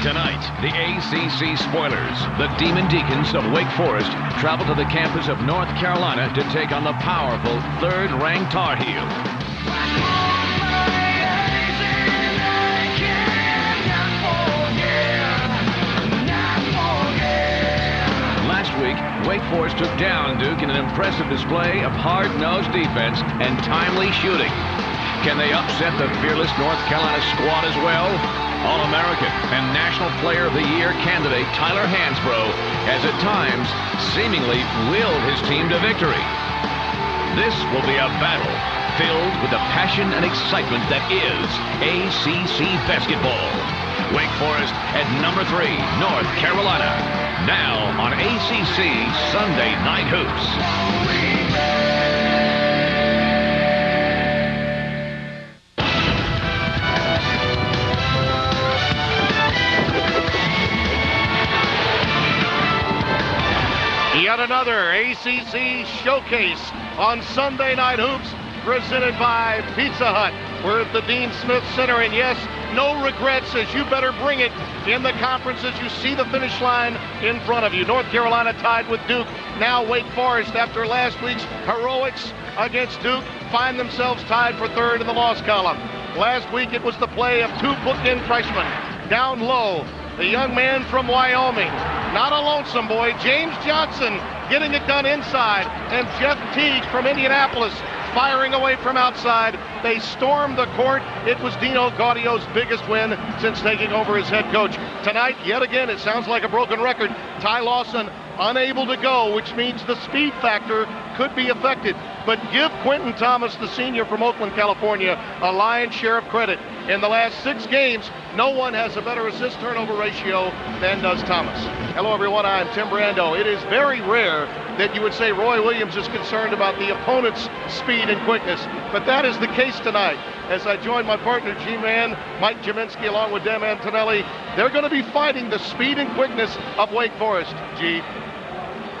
Tonight, the ACC spoilers. The Demon Deacons of Wake Forest travel to the campus of North Carolina to take on the powerful third-ranked Tar Heels. Last week, Wake Forest took down Duke in an impressive display of hard-nosed defense and timely shooting. Can they upset the fearless North Carolina squad as well? All-American and National Player of the Year candidate Tyler Hansbrough has at times seemingly willed his team to victory. This will be a battle filled with the passion and excitement that is ACC basketball. Wake Forest at number 3, North Carolina. Now on ACC Sunday Night Hoops. Yet another ACC showcase on Sunday Night Hoops, presented by Pizza Hut. We're at the Dean Smith Center, and yes, no regrets, as you better bring it in the conference as you see the finish line in front of you. North Carolina tied with Duke. Now Wake Forest, after last week's heroics against Duke, find themselves tied for third in the loss column. Last week it was the play of two bookend freshmen. Down low, the young man from Wyoming, not a lonesome boy, James Johnson getting it done inside, and Jeff Teague from Indianapolis firing away from outside. They stormed the court. It was Dino Gaudio's biggest win since taking over as head coach. Tonight, yet again, it sounds like a broken record. Ty Lawson unable to go, which means the speed factor could be affected. But give Quentin Thomas, the senior from Oakland, California, a lion's share of credit. In the last 6 games, no one has a better assist-turnover ratio than does Thomas. Hello, everyone. I'm Tim Brando. It is very rare that you would say Roy Williams is concerned about the opponent's speed and quickness, but that is the case tonight. As I join my partner, G-Man, Mike Jaminski, along with Dan Antonelli, they're going to be fighting the speed and quickness of Wake Forest. G.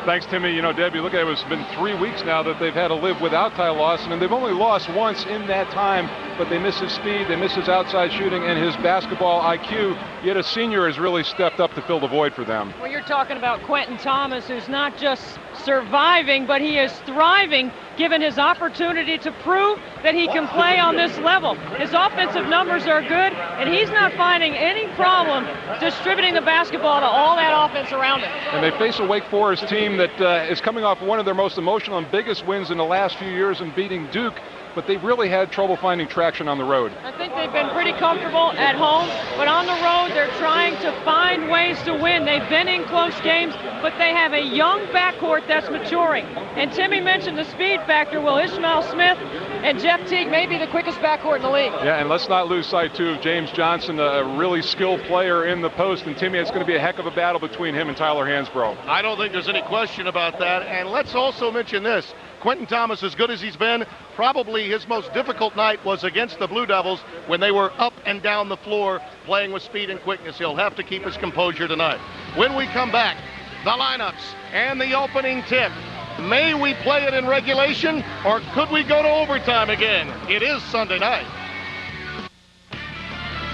Thanks, Timmy. You know, Deb, you look at it, it's been 3 weeks now that they've had to live without Ty Lawson, and they've only lost once in that time, but they miss his speed, they miss his outside shooting, and his basketball IQ. Yet a senior has really stepped up to fill the void for them. Well, you're talking about Quentin Thomas, who's not just surviving, but he is thriving, given his opportunity to prove that he can play on this level. His offensive numbers are good, and he's not finding any problem distributing the basketball to all that offense around him. And they face a Wake Forest team that is coming off one of their most emotional and biggest wins in the last few years in beating Duke, but they really had trouble finding traction on the road. I think they've been pretty comfortable at home, but on the road they're trying to find ways to win. They've been in close games, but they have a young backcourt that's maturing. And Timmy mentioned the speed factor. Well, Ishmael Smith and Jeff Teague may be the quickest backcourt in the league. Yeah, and let's not lose sight, too, of James Johnson, a really skilled player in the post. And, Timmy, it's going to be a heck of a battle between him and Tyler Hansbrough. I don't think there's any question about that. And let's also mention this. Quentin Thomas, as good as he's been, probably his most difficult night was against the Blue Devils when they were up and down the floor playing with speed and quickness. He'll have to keep his composure tonight. When we come back, the lineups and the opening tip. May we play it in regulation, or could we go to overtime again? It is Sunday night.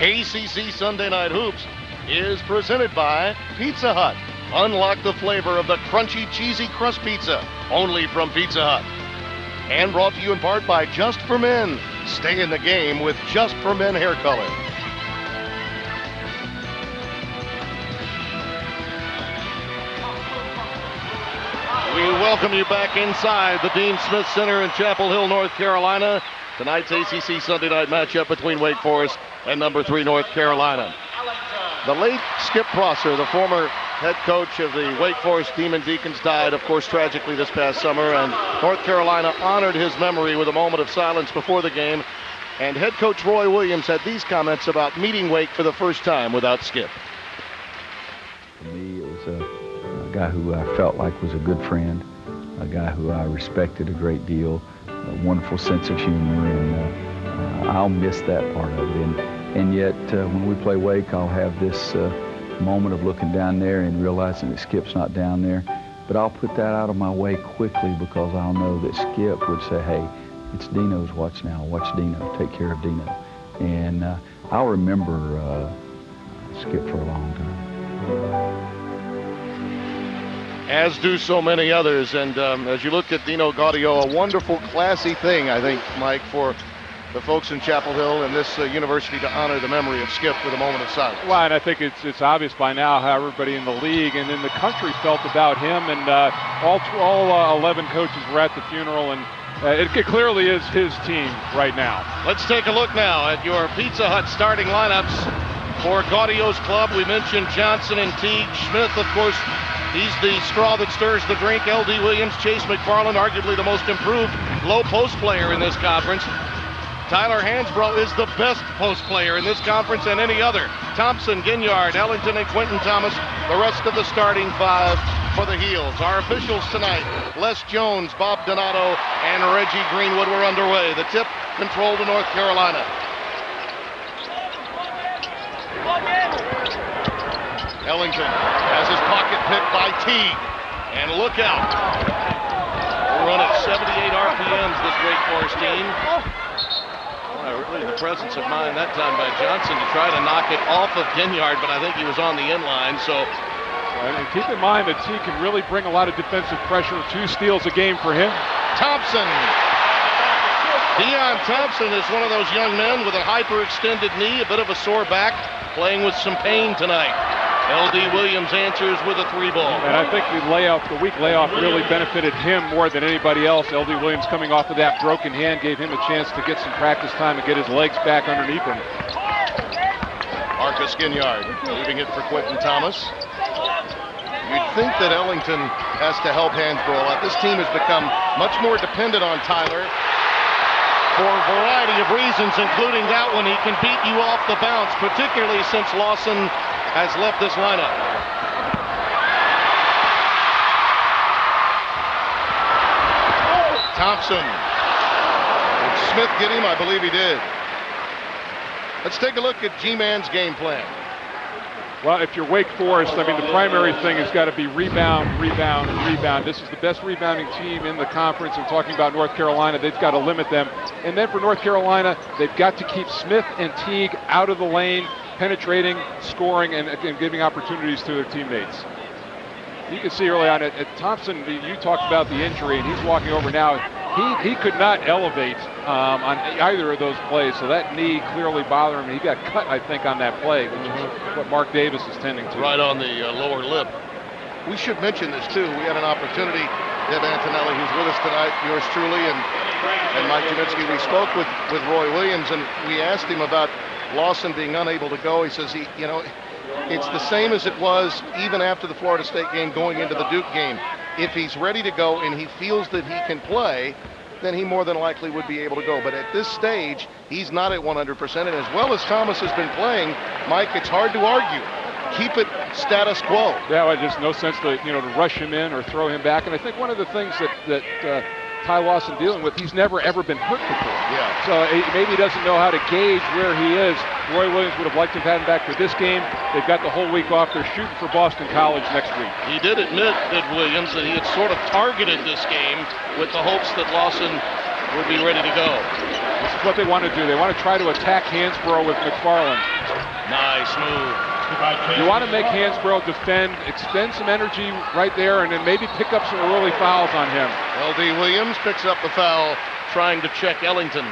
ACC Sunday Night Hoops is presented by Pizza Hut. Unlock the flavor of the crunchy, cheesy crust pizza, only from Pizza Hut. And brought to you in part by Just for Men. Stay in the game with Just for Men hair color. We welcome you back inside the Dean Smith Center in Chapel Hill, North Carolina. Tonight's ACC Sunday night matchup between Wake Forest and number 3 North Carolina. The late Skip Prosser, the former head coach of the Wake Forest Demon Deacons, died, of course, tragically this past summer, and North Carolina honored his memory with a moment of silence before the game. And head coach Roy Williams had these comments about meeting Wake for the first time without Skip. For me, it was a guy who I felt like was a good friend, a guy who I respected a great deal, a wonderful sense of humor, and I'll miss that part of it. And yet, when we play Wake, I'll have this moment of looking down there and realizing that Skip's not down there. But I'll put that out of my way quickly because I'll know that Skip would say, hey, it's Dino's watch now. Watch Dino. Take care of Dino. And I'll remember Skip for a long time. As do so many others. And as you look at Dino Gaudio, a wonderful, classy thing, I think, Mike, for the folks in Chapel Hill and this university to honor the memory of Skip with a moment of silence. Well, and I think it's obvious by now how everybody in the league and in the country felt about him, and all 11 coaches were at the funeral, and it clearly is his team right now. Let's take a look now at your Pizza Hut starting lineups for Gaudio's club. We mentioned Johnson and Teague. Smith, of course, he's the straw that stirs the drink. L.D. Williams, Chase McFarland, arguably the most improved low post player in this conference. Tyler Hansbrough is the best post player in this conference and any other. Thompson, Ginyard, Ellington, and Quentin Thomas, the rest of the starting five for the Heels. Our officials tonight, Les Jones, Bob Donato, and Reggie Greenwood were underway. The tip controlled to North Carolina. Ellington has his pocket picked by Teague. And look out. They run at 78 RPMs, this Wake Forest team. Really the presence of mind that time by Johnson to try to knock it off of Ginyard, but I think he was on the end line, so. And keep in mind that Teague can really bring a lot of defensive pressure. 2 steals a game for him. Thompson. Deion Thompson is one of those young men with a hyperextended knee, a bit of a sore back, playing with some pain tonight. L.D. Williams answers with a 3-ball. And I think the week layoff really benefited him more than anybody else. L.D. Williams coming off of that broken hand gave him a chance to get some practice time and get his legs back underneath him. Marcus Ginyard leaving it for Quentin Thomas. You'd think that Ellington has to help Hansbrough a lot. This team has become much more dependent on Tyler for a variety of reasons, including that one. He can beat you off the bounce, particularly since Lawson has left this lineup. Thompson. Did Smith get him? I believe he did. Let's take a look at G-Man's game plan. Well, if you're Wake Forest, I mean, the primary thing has got to be rebound, rebound, rebound. This is the best rebounding team in the conference. I'm talking about North Carolina. They've got to limit them. And then for North Carolina, they've got to keep Smith and Teague out of the lane, penetrating, scoring, and giving opportunities to their teammates. You can see early on at Thompson, you talked about the injury, and he's walking over now. He could not elevate on either of those plays, so that knee clearly bothered him. He got cut, I think, on that play, which is what Mark Davis is tending to. Right on the lower lip. We should mention this, too. We had an opportunity, Deb Antonelli, who's with us tonight, yours truly, and Mike Jaminski. We spoke with Roy Williams, and we asked him about Lawson being unable to go. He says, it's the same as it was even after the Florida State game going into the Duke game. If he's ready to go and he feels that he can play, then he more than likely would be able to go. But at this stage, he's not at 100%. And as well as Thomas has been playing, Mike, it's hard to argue. Keep it status quo. Yeah, well, just no sense to rush him in or throw him back. And I think one of the things that Ty Lawson dealing with, he's never ever been hurt before. Yeah. So maybe he doesn't know how to gauge where he is. Roy Williams would have liked to have had him back for this game. They've got the whole week off. They're shooting for Boston College next week. He did admit, did Williams, that he had sort of targeted this game with the hopes that Lawson would be ready to go. This is what they want to do. They want to try to attack Hansbrough with McFarland. Nice move. You want to make Hansbrough defend, expend some energy right there, and then maybe pick up some early fouls on him. L.D. Williams picks up the foul, trying to check Ellington.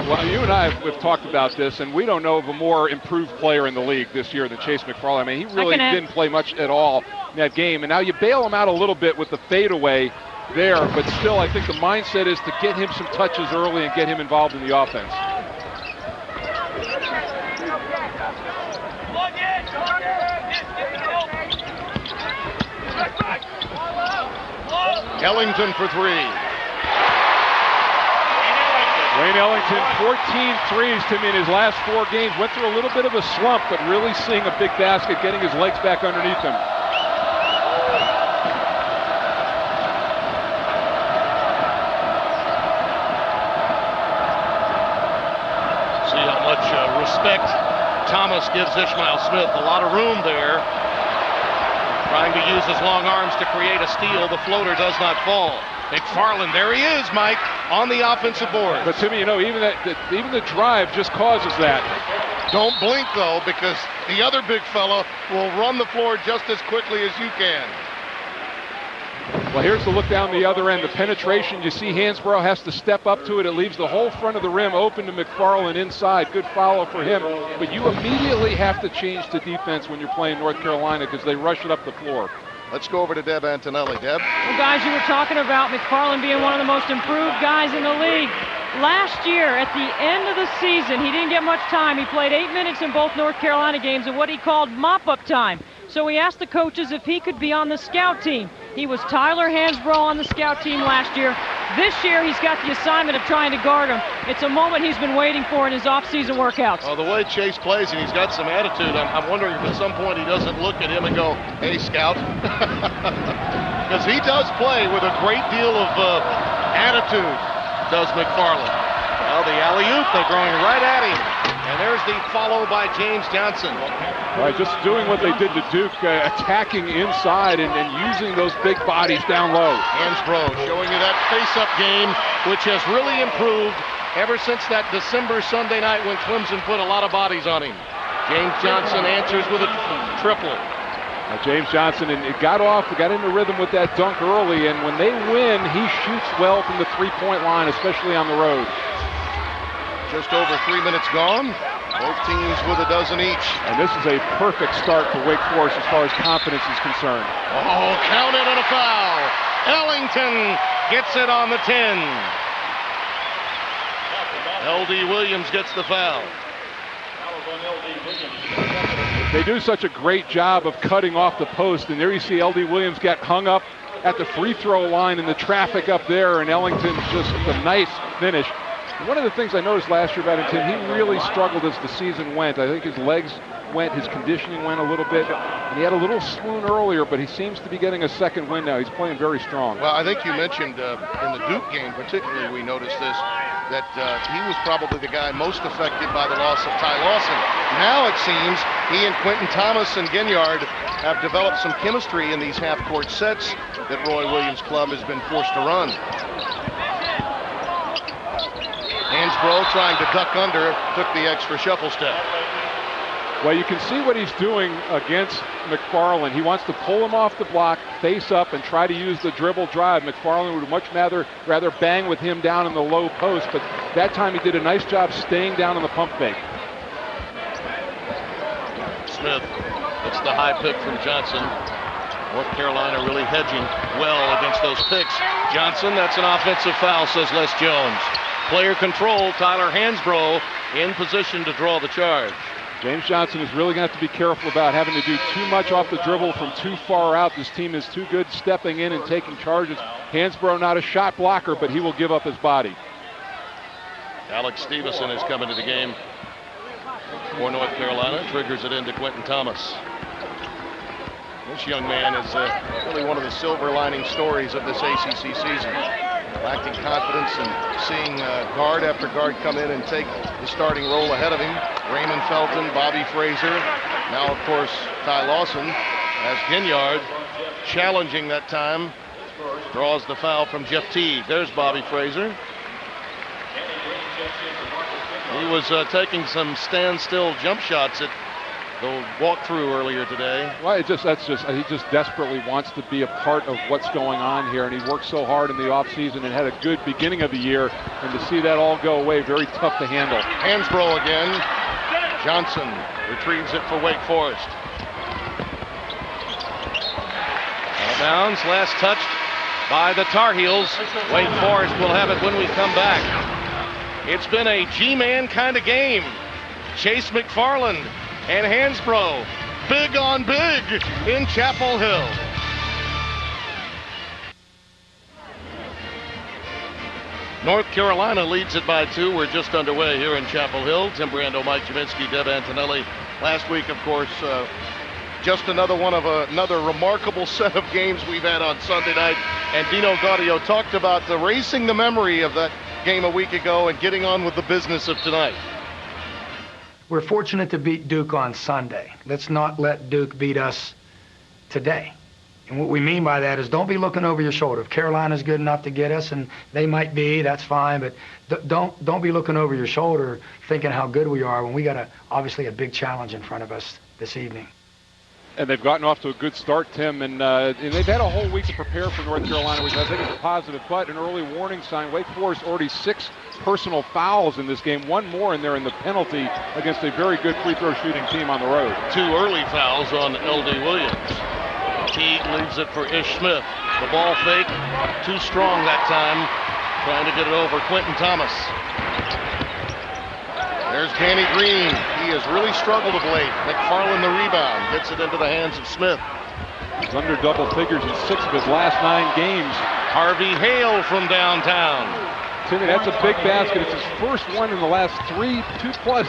Well, you and I have talked about this, and we don't know of a more improved player in the league this year than Chase McFarland. I mean, he really didn't play much at all in that game, and now you bail him out a little bit with the fadeaway there, but still I think the mindset is to get him some touches early and get him involved in the offense. Ellington for 3. Wayne Ellington, 14 threes to me in his last 4 games. Went through a little bit of a slump, but really seeing a big basket, getting his legs back underneath him. See how much respect Thomas gives Ishmael Smith. A lot of room there. Trying to use his long arms to create a steal. The floater does not fall. McFarland, there he is, Mike, on the offensive board. But Timmy, even the drive just causes that. Don't blink, though, because the other big fella will run the floor just as quickly as you can. Well, here's the look down the other end. The penetration, you see Hansbrough has to step up to it. It leaves the whole front of the rim open to McFarland inside. Good follow for him. But you immediately have to change to defense when you're playing North Carolina because they rush it up the floor. Let's go over to Deb Antonelli. Deb? Well, guys, you were talking about McFarland being one of the most improved guys in the league. Last year, at the end of the season, he didn't get much time. He played 8 minutes in both North Carolina games in what he called mop-up time. So we asked the coaches if he could be on the scout team. He was Tyler Hansbrough on the scout team last year. This year, he's got the assignment of trying to guard him. It's a moment he's been waiting for in his off-season workouts. Oh, the way Chase plays, and he's got some attitude. I'm wondering if at some point he doesn't look at him and go, "Hey, scout," because he does play with a great deal of attitude. Does McFarland? Well, the alley-oop, they're going right at him. And there's the follow by James Johnson. Right, just doing what they did to Duke, attacking inside and using those big bodies down low. Hansbrough showing you that face-up game, which has really improved ever since that December Sunday night when Clemson put a lot of bodies on him. James Johnson answers with a triple. James Johnson got into rhythm with that dunk early, and when they win, he shoots well from the three-point line, especially on the road. Just over 3 minutes gone. Both teams with a dozen each. And this is a perfect start for Wake Forest as far as confidence is concerned. Oh, counted on a foul. Ellington gets it on the 10. L.D. Williams gets the foul. They do such a great job of cutting off the post, and there you see L.D. Williams get hung up at the free throw line and the traffic up there, and Ellington just a nice finish. One of the things I noticed last year about him, Tim, he really struggled as the season went. I think his legs went, his conditioning went a little bit, and he had a little swoon earlier, but he seems to be getting a second wind now. He's playing very strong. Well, I think you mentioned in the Duke game particularly, we noticed this, that he was probably the guy most affected by the loss of Ty Lawson. Now it seems he and Quentin Thomas and Ginyard have developed some chemistry in these half-court sets that Roy Williams' club has been forced to run. Hansbrough trying to duck under, took the extra shuffle step. Well, you can see what he's doing against McFarland. He wants to pull him off the block, face up, and try to use the dribble drive. McFarland would much rather bang with him down in the low post, but that time he did a nice job staying down on the pump fake. Smith, it's the high pick from Johnson. North Carolina really hedging well against those picks. Johnson, that's an offensive foul, says Les Jones. Player control, Tyler Hansbrough in position to draw the charge. James Johnson is really going to have to be careful about having to do too much off the dribble from too far out. This team is too good stepping in and taking charges. Hansbrough not a shot blocker, but he will give up his body. Alex Stevenson is coming to the game for North Carolina. Triggers it into Quentin Thomas. This young man is really one of the silver lining stories of this ACC season. Lacking confidence and seeing guard after guard come in and take the starting role ahead of him. Raymond Felton, Bobby Fraser, now of course Ty Lawson as Ginyard challenging that time. Draws the foul from Jeff Teague. There's Bobby Fraser. He was taking some standstill jump shots at the walkthrough earlier today. Well, he just desperately wants to be a part of what's going on here, and he worked so hard in the offseason and had a good beginning of the year, and to see that all go away, very tough to handle. Hansbrough again. Johnson retrieves it for Wake Forest. Out of bounds, last touched by the Tar Heels. Wake Forest will have it when we come back. It's been a G-man kind of game. Chase McFarland and Hansbrough, big on big in Chapel Hill. North Carolina leads it by 2. We're just underway here in Chapel Hill. Tim Brando, Mike Jaminski, Deb Antonelli. Last week, of course, just another remarkable set of games we've had on Sunday night. And Dino Gaudio talked about erasing the memory of that game a week ago and getting on with the business of tonight. We're fortunate to beat Duke on Sunday. Let's not let Duke beat us today. And what we mean by that is don't be looking over your shoulder. If Carolina's good enough to get us, and they might be, that's fine, but don't be looking over your shoulder thinking how good we are when we got obviously a big challenge in front of us this evening. And they've gotten off to a good start, Tim, and they've had a whole week to prepare for North Carolina, which I think is a positive, but an early warning sign. Wake Forest already 6 personal fouls in this game, 1 more, and they're in the penalty against a very good free throw shooting team on the road. 2 early fouls on L.D. Williams. Teague leaves it for Ish Smith. The ball fake, too strong that time, trying to get it over Quentin Thomas. There's Danny Green. He has really struggled of late. McFarland the rebound, gets it into the hands of Smith. He's under double figures in 6 of his last 9 games. Harvey Hale from downtown. Timmy, that's a big basket. It's his first one in the last 2+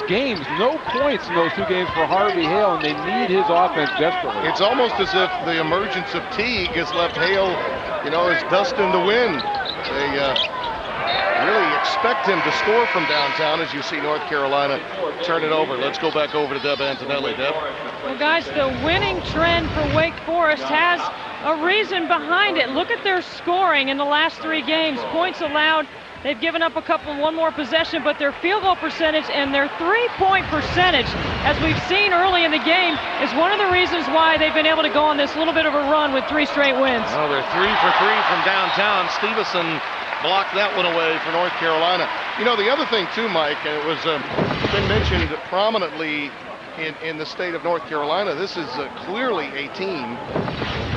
games. No points in those 2 games for Harvey Hale, and they need his offense desperately. It's almost as if the emergence of Teague has left Hale, as dust in the wind. They really expect him to score from downtown as you see North Carolina turn it over. Let's go back over to Deb Antonelli. Deb? Well, guys, the winning trend for Wake Forest has a reason behind it. Look at their scoring in the last 3 games. Points allowed. They've given up one more possession, but their field goal percentage and their 3-point percentage, as we've seen early in the game, is one of the reasons why they've been able to go on this little bit of a run with 3 straight wins. Well, they're 3 for 3 from downtown. Stevenson blocked that one away for North Carolina. The other thing too, Mike, and it was been mentioned prominently in the state of North Carolina, this is clearly a team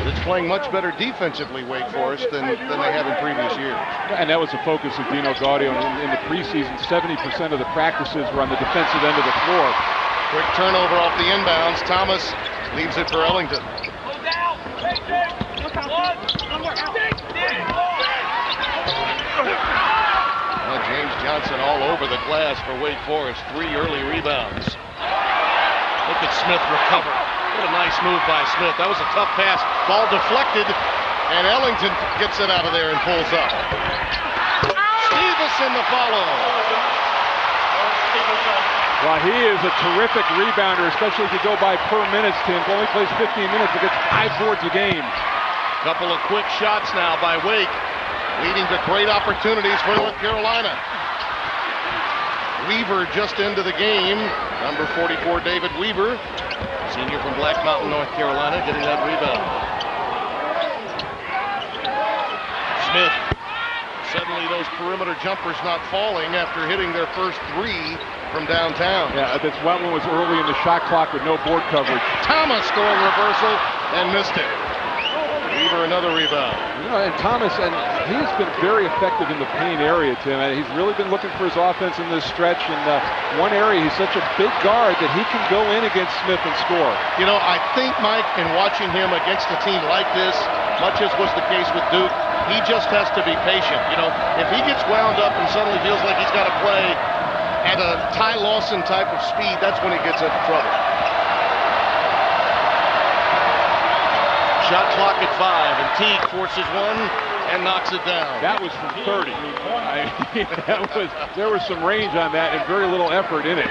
that's playing much better defensively, Wake Forest, than they have in previous years. And that was the focus of Dino Gaudio. In the preseason, 70% of the practices were on the defensive end of the floor. Quick turnover off the inbounds. Thomas leaves it for Ellington. James Johnson all over the glass for Wake Forest. 3 early rebounds. Look at Smith recover. What a nice move by Smith. That was a tough pass. Ball deflected, and Ellington gets it out of there and pulls up. Stevenson the follow. Well, he is a terrific rebounder, especially if you go by per minutes, Tim. Only plays 15 minutes, but gets 5 boards a game. Couple of quick shots now by Wake, leading to great opportunities for North Carolina. Weaver just into the game. Number 44, David Weaver, senior from Black Mountain, North Carolina, getting that rebound. Smith, suddenly those perimeter jumpers not falling after hitting their first 3 from downtown. Yeah, this one was early in the shot clock with no board coverage. Thomas scoring reversal and missed it. Weaver another rebound. And Thomas, and he's been very effective in the paint area, Tim. And he's really been looking for his offense in this stretch. And one area, he's such a big guard that he can go in against Smith and score. I think, Mike, in watching him against a team like this, much as was the case with Duke, he just has to be patient. If he gets wound up and suddenly feels like he's got to play at a Ty Lawson type of speed, that's when he gets into trouble. Shot clock at 5, and Teague forces one and knocks it down. That was from 30. There was some range on that and very little effort in it.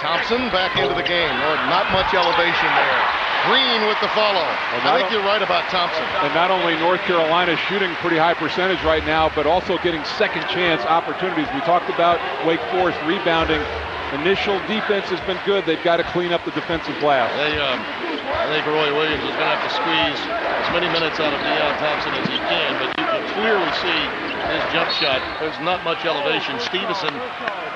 Thompson back into the game. Not much elevation there. Green with the follow. I think you're right about Thompson. And not only North Carolina shooting pretty high percentage right now, but also getting second chance opportunities. We talked about Wake Forest rebounding. Initial defense has been good. They've got to clean up the defensive glass. I think Roy Williams is going to have to squeeze as many minutes out of Deion Thompson as he can, but you can clearly see his jump shot. There's not much elevation. Stevenson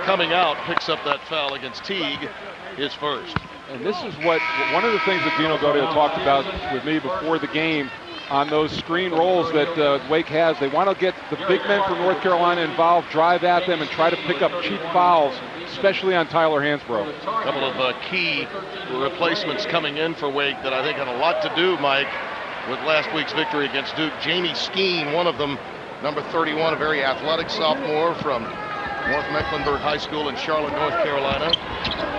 coming out picks up that foul against Teague, his first. And this is one of the things that Dino Gaudio talked about with me before the game on those screen rolls that Wake has. They want to get the big men from North Carolina involved, drive at them, and try to pick up cheap fouls, especially on Tyler Hansbrough. A couple of key replacements coming in for Wake that I think had a lot to do, Mike, with last week's victory against Duke. Jamie Skeen, one of them, number 31, a very athletic sophomore from North Mecklenburg High School in Charlotte, North Carolina.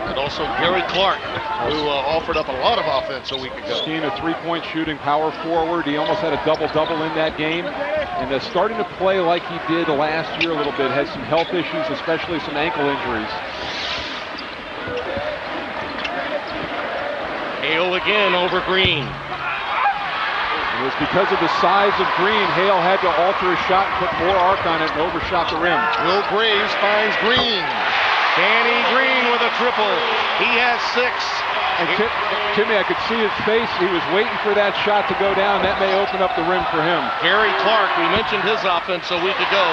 And also Gary Clark, who offered up a lot of offense a week ago. Skeen, a 3-point shooting power forward. He almost had a double-double in that game. And starting to play like he did last year a little bit. Had some health issues, especially some ankle injuries. Hale again over Green. It was because of the size of Green. Hale had to alter his shot and put more arc on it and overshot the rim. Will Graves finds Green. Danny Green with a triple. He has 6. And Timmy, I could see his face. He was waiting for that shot to go down. That may open up the rim for him. Gary Clark, we mentioned his offense a week ago.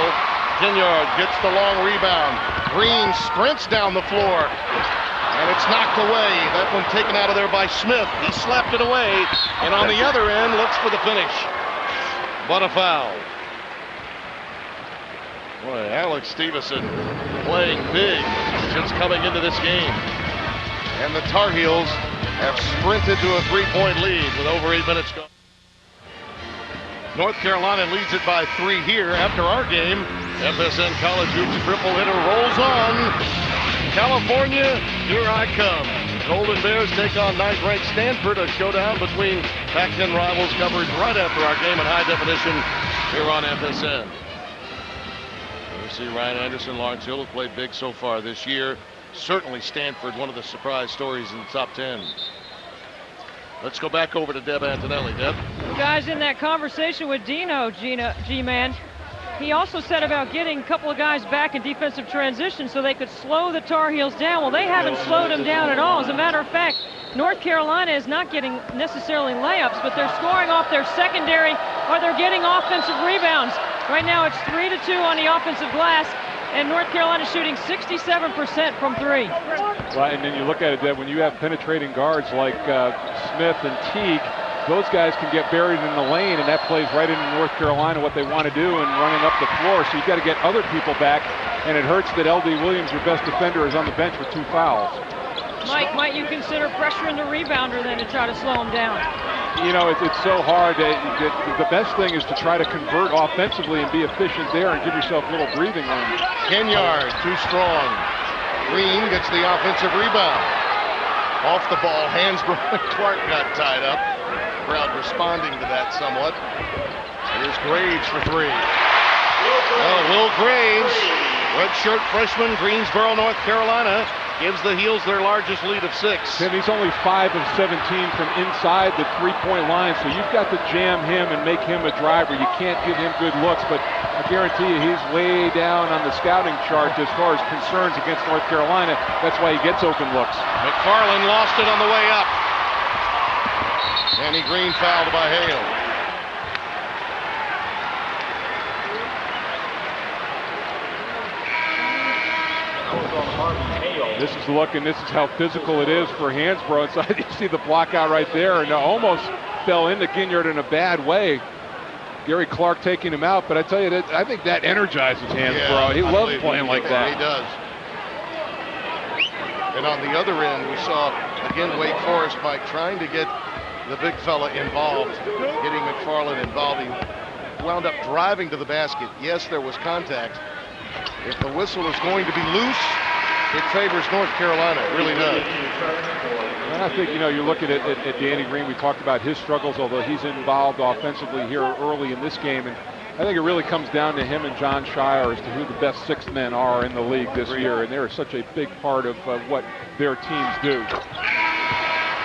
Ginyard gets the long rebound. Green sprints down the floor. And it's knocked away. That one taken out of there by Smith. He slapped it away. And on the other end, looks for the finish. But a foul. Boy, Alex Stevenson playing big since coming into this game. And the Tar Heels have sprinted to a 3-point lead with over 8 minutes gone. North Carolina leads it by 3 here. After our game, FSN College Hoops triple hitter rolls on. California, here I come. Golden Bears take on 9th-ranked Stanford, a showdown between Pac-10 rivals coverage right after our game in high definition here on FSN. You see Ryan Anderson, Lawrence Hill have played big so far this year. Certainly Stanford, one of the surprise stories in the top 10. Let's go back over to Deb Antonelli. Deb? Guys, in that conversation with Dino, G-Man, he also said about getting a couple of guys back in defensive transition so they could slow the Tar Heels down. Well, they haven't slowed them down at all. As a matter of fact, North Carolina is not getting necessarily layups, but they're scoring off their secondary or they're getting offensive rebounds. Right now it's 3-2 on the offensive glass. And North Carolina shooting 67% from 3. Well, and then you look at it, Deb, when you have penetrating guards like Smith and Teague, those guys can get buried in the lane, and that plays right into North Carolina what they want to do and running up the floor. So you've got to get other people back, and it hurts that L.D. Williams, your best defender, is on the bench with 2 fouls. Mike, might you consider pressuring the rebounder then to try to slow him down? You know, it's so hard. The best thing is to try to convert offensively and be efficient there and give yourself a little breathing room. Ginyard, too strong. Green gets the offensive rebound. Off the ball, Hansbrough and Clark got tied up. Crowd responding to that somewhat. Here's Graves for 3. Will Graves, redshirt freshman, Greensboro, North Carolina, gives the Heels their largest lead of 6. And he's only 5 of 17 from inside the 3-point line, so you've got to jam him and make him a driver. You can't give him good looks, but I guarantee you he's way down on the scouting chart as far as concerns against North Carolina. That's why he gets open looks. McFarland lost it on the way up. Danny Green fouled by Hale. This is the look, and this is how physical it is for Hansbrough inside. You see the block out right there, and almost fell into Ginyard in a bad way. Gary Clark taking him out, but I tell you, I think that energizes Hansbrough. He loves playing like that. He does. And on the other end, we saw, again, Wake Forest, Mike, trying to get the big fella involved, getting McFarland involved. He wound up driving to the basket. Yes, there was contact. If the whistle is going to be loose, it favors North Carolina. It really does. And I think, you know, you're looking at Danny Green. We talked about his struggles, although he's involved offensively here early in this game. And I think it really comes down to him and John Shire as to who the best 6 men are in the league this year. And they're such a big part of what their teams do.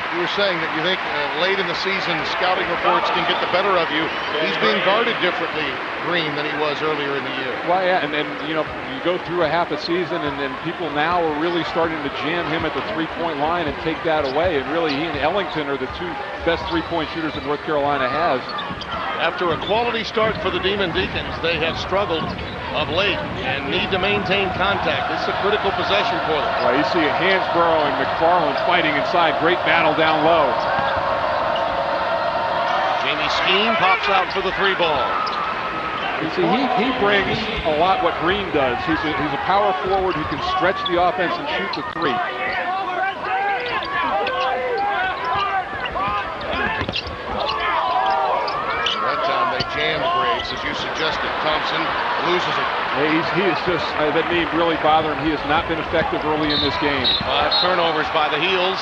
You were saying that you think late in the season scouting reports can get the better of you. He's being guarded differently, Green, than he was earlier in the year. Well, yeah, and you know, you go through a half a season, and then people now are really starting to jam him at the 3-point line and take that away. And really, he and Ellington are the 2 best 3-point shooters that North Carolina has. After a quality start for the Demon Deacons, they have struggled of late and need to maintain contact. It's a critical possession for them. Well, you see Hansbrough and McFarland fighting inside. Great battle down low. Jamie Skeen pops out for the 3 ball. You see, he brings a lot what Green does. He's a power forward who can stretch the offense and shoot the 3. That time they jammed Graves, as you suggested. Thompson loses it. He is just, that knee really bothering him. He has not been effective early in this game. 5 turnovers by the Heels.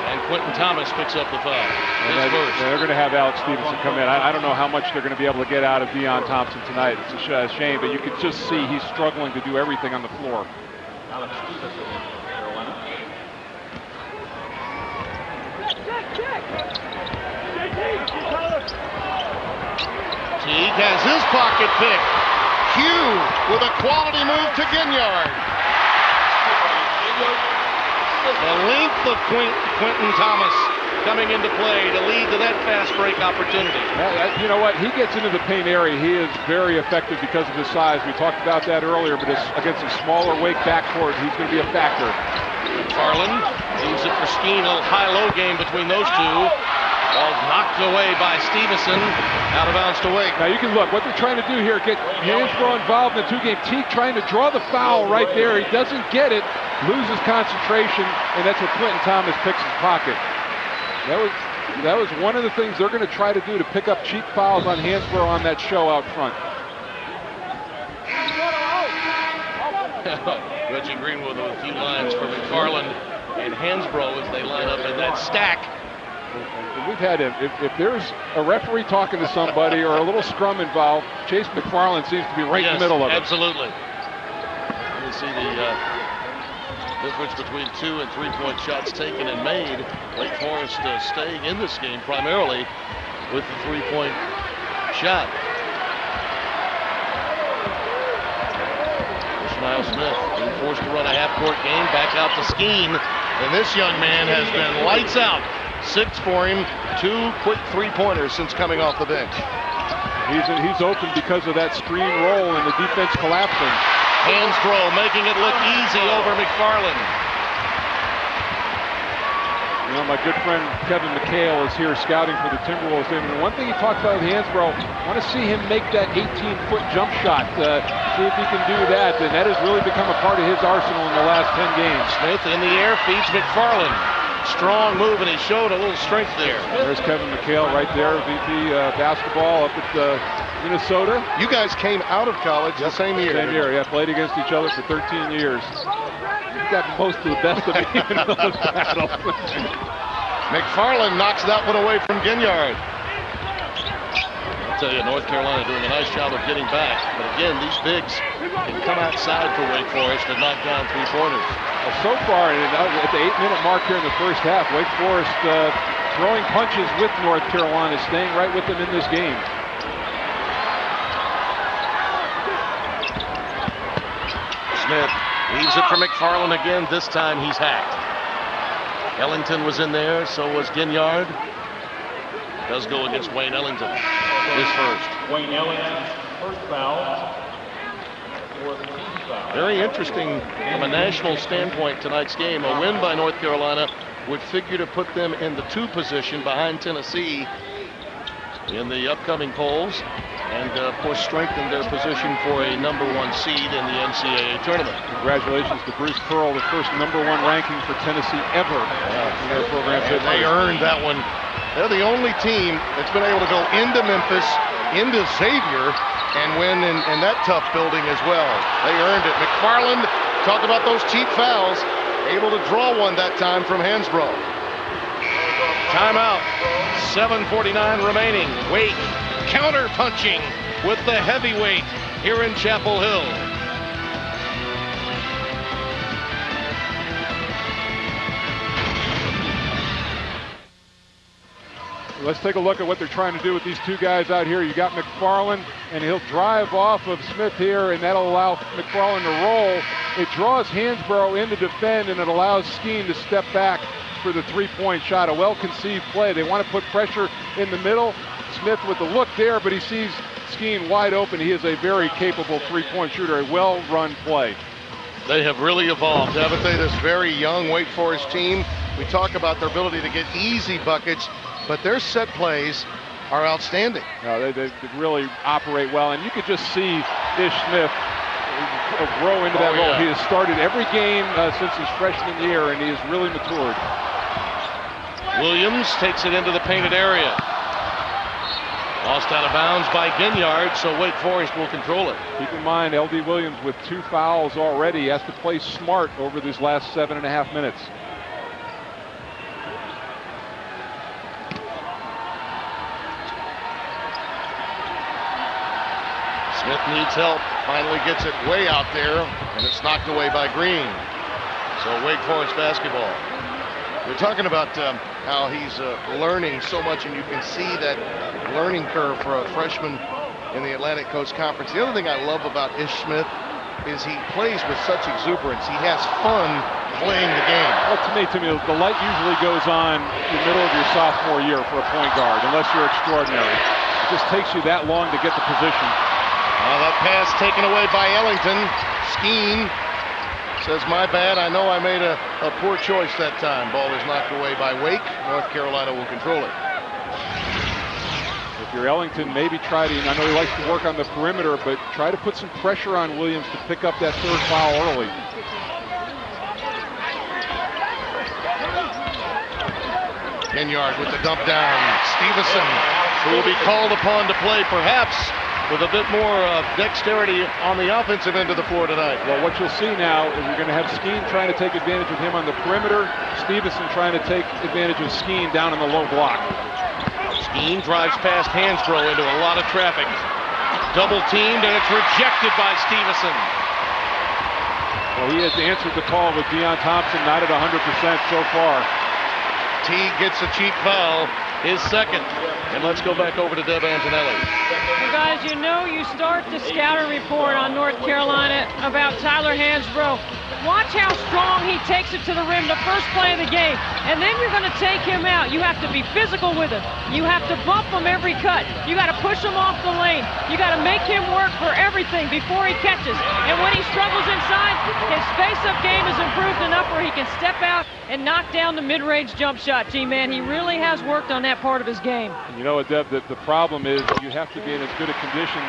And Quentin Thomas picks up the foul. They're going to have Alex Stevenson come in. I don't know how much they're going to be able to get out of Deion Thompson tonight. It's a shame, but you could just see he's struggling to do everything on the floor. Alex Stevenson, Carolina. Teague has his pocket pick. Hugh with a quality move to Ginyard. The length of Quentin Thomas coming into play to lead to that fast break opportunity. You know what? He gets into the paint area. He is very effective because of his size. We talked about that earlier, but against a smaller Wake backcourt, he's going to be a factor. Farland leaves it for Skeen. A little high-low game between those two. Ball knocked away by Stevenson. Out of bounds to Wake. Now you can look. What they're trying to do here, get Hansbrough involved in the two-game. Teague trying to draw the foul right there. He doesn't get it, loses concentration, and that's what Quentin Thomas picks his pocket. That was one of the things they're going to try to do, to pick up cheap fouls on Hansbrough on that show out front. Reggie Greenwood with a few lines for McFarland and Hansbrough as they line up in that stack. We've had if there's a referee talking to somebody or a little scrum involved, Chase McFarland seems to be right in the middle of it. Absolutely. You see the difference between 2 and 3-point shots taken and made. Wake Forest staying in this game primarily with the 3-point shot. Ishmael Smith being forced to run a half-court game, back out to Skeen, and this young man has been lights out. 6 for him, 2 quick 3-pointers since coming off the bench. He's open because of that screen roll and the defense collapsing. Hansbrough making it look easy over McFarland. You know, my good friend Kevin McHale is here scouting for the Timberwolves. And one thing he talked about with Hansbrough, I want to see him make that 18-foot jump shot. See if he can do that. And that has really become a part of his arsenal in the last 10 games. Smith in the air feeds McFarland. Strong move, and he showed a little strength there. There's Kevin McHale right there, VP basketball up at Minnesota. You guys came out of college the same year. Same year, yeah. Played against each other for 13 years. You've got most of the best of me in those battles. McFarland knocks that one away from Ginyard. I'll tell you, North Carolina doing a nice job of getting back. But again, these bigs can come outside for Wake Forest and knock down 3-pointers. So far, at the 8-minute mark here in the first half, Wake Forest throwing punches with North Carolina, staying right with them in this game. Smith leaves it for McFarland again. This time he's hacked. Ellington was in there, so was Ginyard. Does go against Wayne Ellington. His first. Wayne Ellington's first foul. Very interesting from a national standpoint tonight's game. A win by North Carolina would figure to put them in the 2 position behind Tennessee in the upcoming polls, and of course strengthen their position for a #1 seed in the NCAA tournament. Congratulations to Bruce Pearl, the first #1 ranking for Tennessee ever in their program. They earned that one. They're the only team that's been able to go into Memphis, into Xavier, and win in that tough building as well. They earned it. McFarland, talk about those cheap fouls, able to draw one that time from Hansbrough. Timeout, 7:49 remaining. Wake counter-punching with the heavyweight here in Chapel Hill. Let's take a look at what they're trying to do with these 2 guys out here. You got McFarland, and he'll drive off of Smith here, and that'll allow McFarland to roll. It draws Hansbrough in to defend, and it allows Skeen to step back for the 3-point shot. A well-conceived play. They want to put pressure in the middle. Smith with the look there, but he sees Skeen wide open. He is a very capable 3-point shooter, a well-run play. They have really evolved, haven't they? This very young Wake Forest team. We talk about their ability to get easy buckets, but their set plays are outstanding. No, they really operate well, and you could just see Ish Smith grow into that role. He has started every game since his freshman year, and he has really matured. Williams takes it into the painted area. Lost out of bounds by Ginyard, so Wake Forest will control it. Keep in mind, L.D. Williams with 2 fouls already. He has to play smart over these last 7.5 minutes. Smith needs help, finally gets it way out there, and it's knocked away by Green. So Wake Forest basketball. We're talking about how he's learning so much, and you can see that learning curve for a freshman in the Atlantic Coast Conference. The other thing I love about Ish Smith is he plays with such exuberance. He has fun playing the game. Well, to me, the light usually goes on in the middle of your sophomore year for a point guard, unless you're extraordinary. It just takes you that long to get the position. That pass taken away by Ellington. Skeen says, my bad, I know I made a poor choice that time. Ball is knocked away by Wake. North Carolina will control it. If you're Ellington, maybe try to, I know he likes to work on the perimeter, but try to put some pressure on Williams to pick up that third foul early. Ginyard with the dump down. Stevenson, who will be called upon to play perhaps with a bit more dexterity on the offensive end of the floor tonight. Well, what you'll see now is you're going to have Skeen trying to take advantage of him on the perimeter. Stevenson trying to take advantage of Skeen down in the low block. Skeen drives past Hansbrough into a lot of traffic. Double teamed, and it's rejected by Stevenson. Well, he has answered the call with Deion Thompson not at 100% so far. Teague gets a cheap foul, his second. And let's go back over to Deb Antonelli. Well, guys, you know you start the scouting report on North Carolina about Tyler Hansbrough. Watch how strong he takes it to the rim the first play of the game. And then you're going to take him out. You have to be physical with him. You have to bump him every cut. You got to push him off the lane. You got to make him work for everything before he catches. And when he struggles inside, his face-up game is improved enough where he can step out and knock down the mid-range jump shot. G-Man, he really has worked on that part of his game. You know what, Deb, the problem is you have to be in as good a condition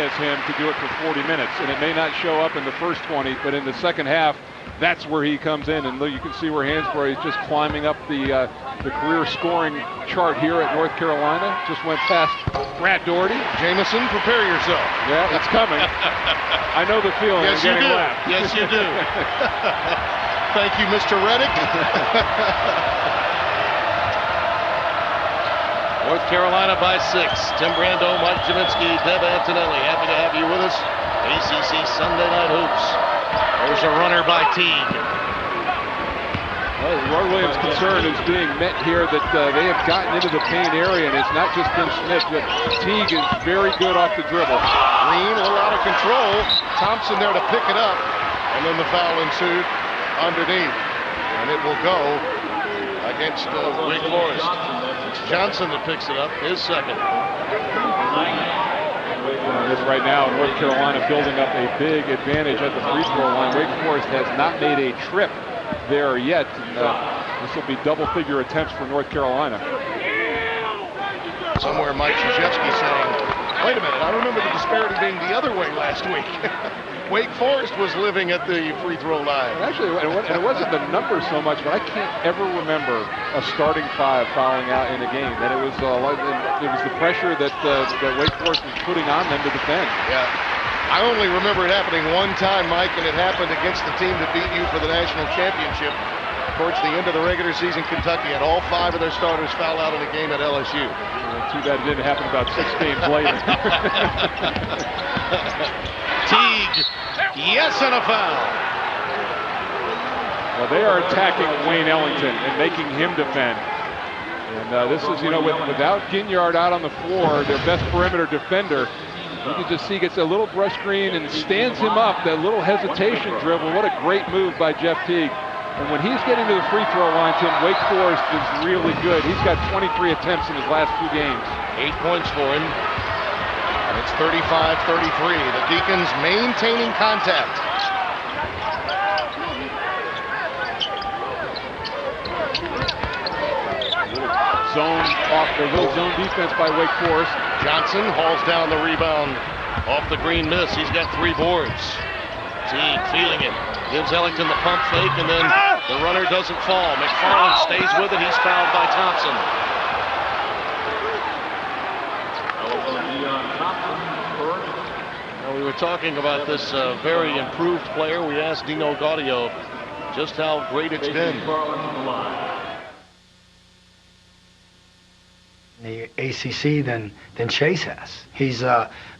as him to do it for 40 minutes. And it may not show up in the first 20, but in the second half, that's where he comes in. And you can see where Hansbrough is just climbing up the career scoring chart here at North Carolina. Just went past Brad Doherty. Jamison, prepare yourself. Yeah, it's coming. I know the feeling. Yes, you do. Yes, you do. Thank you, Mr. Reddick. North Carolina by 6. Tim Brando, Mike Jaminski, Deb Antonelli. Happy to have you with us. ACC Sunday Night Hoops. There's a runner by Teague. Well, Roy Williams' concern is being met here that they have gotten into the paint area, and it's not just been Smith, but Teague is very good off the dribble. Green a little out of control. Thompson there to pick it up, and then the foul ensued underneath, and it will go against Wake Forest. It's Johnson that picks it up, his second. Right now, North Carolina building up a big advantage at the free throw line. Wake Forest has not made a trip there yet. This will be double-figure attempts for North Carolina. Somewhere Mike Krzyzewski saying, wait a minute, I remember the disparity being the other way last week. Wake Forest was living at the free throw line. And actually, it wasn't the numbers so much, but I can't ever remember a starting five fouling out in a game. And it was the pressure that Wake Forest was putting on them to defend. Yeah. I only remember it happening one time, Mike, and it happened against the team that beat you for the national championship. Towards the end of the regular season, Kentucky had all 5 of their starters foul out in a game at LSU. Too bad it didn't happen about 6 games later. Teague, yes, and a foul. Well, they are attacking Wayne Ellington and making him defend. And this is, without Ginyard out on the floor, their best perimeter defender, you can just see gets a little brush screen and stands him up. That little hesitation dribble. What a great move by Jeff Teague. And when he's getting to the free throw line, Tim, Wake Forest is really good. He's got 23 attempts in his last 2 games. 8 points for him. And it's 35-33. The Deacons maintaining contact. Little zone defense by Wake Forest. Johnson hauls down the rebound off the green miss. He's got 3 boards. Teague feeling it. Gives Ellington the pump fake, and then the runner doesn't fall. McFarland stays with it. He's fouled by Thompson. Now, we were talking about this very improved player. We asked Dino Gaudio just how great it's been. The ACC than Chase has. He's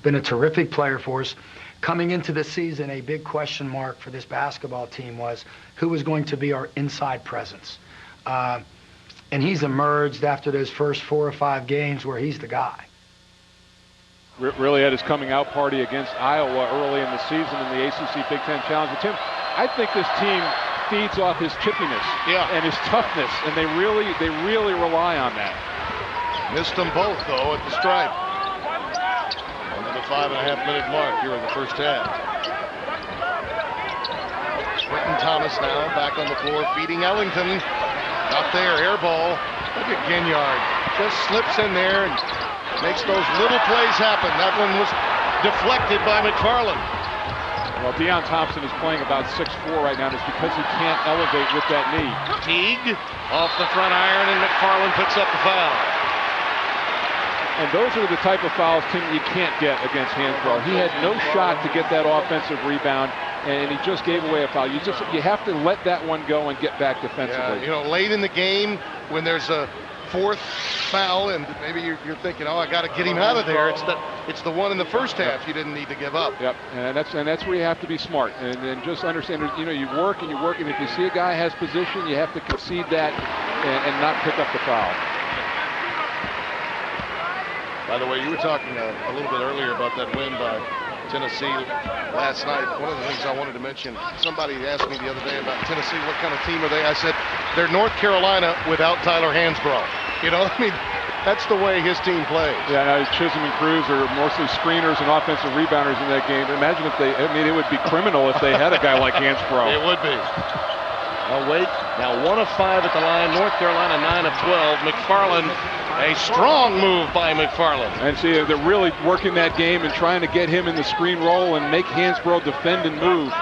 been a terrific player for us. Coming into the season, a big question mark for this basketball team was who was going to be our inside presence. And he's emerged after those first 4 or 5 games where he's the guy. Really had his coming out party against Iowa early in the season in the ACC Big Ten Challenge. But Tim, I think this team feeds off his chippiness and his toughness, and they really rely on that. Missed them both, though, at the stripe. Under the 5.5-minute mark here in the first half. Quentin Thomas now back on the floor, feeding Ellington. Up there, air ball. Look at Ginyard. Just slips in there and makes those little plays happen. That one was deflected by McFarland. Well, Deion Thompson is playing about 6'4" right now, and it's because he can't elevate with that knee. Teague off the front iron, and McFarland picks up the foul. And those are the type of fouls, Tim, you can't get against Hansbrough. He had no shot to get that offensive rebound, and he just gave away a foul. You have to let that one go and get back defensively. Yeah, you know, late in the game when there's a 4th foul, and maybe you're thinking, oh, I got to get him out of there. It's the one in the first half you didn't need to give up. Yep, and that's where you have to be smart and just understand. You know, you work, and if you see a guy has position, you have to concede that and not pick up the foul. By the way, you were talking a little bit earlier about that win by Tennessee last night. One of the things I wanted to mention, somebody asked me the other day about Tennessee, what kind of team are they? I said, they're North Carolina without Tyler Hansbrough. You know, I mean, that's the way his team plays. Yeah, no, Chisholm and Cruz are mostly screeners and offensive rebounders in that game. Imagine if it would be criminal if they had a guy like Hansbrough. It would be. Oh, wait. Now 1 of 5 at the line. North Carolina 9 of 12. McFarland, a strong move by McFarland. And see, they're really working that game and trying to get him in the screen roll and make Hansbrough defend and move.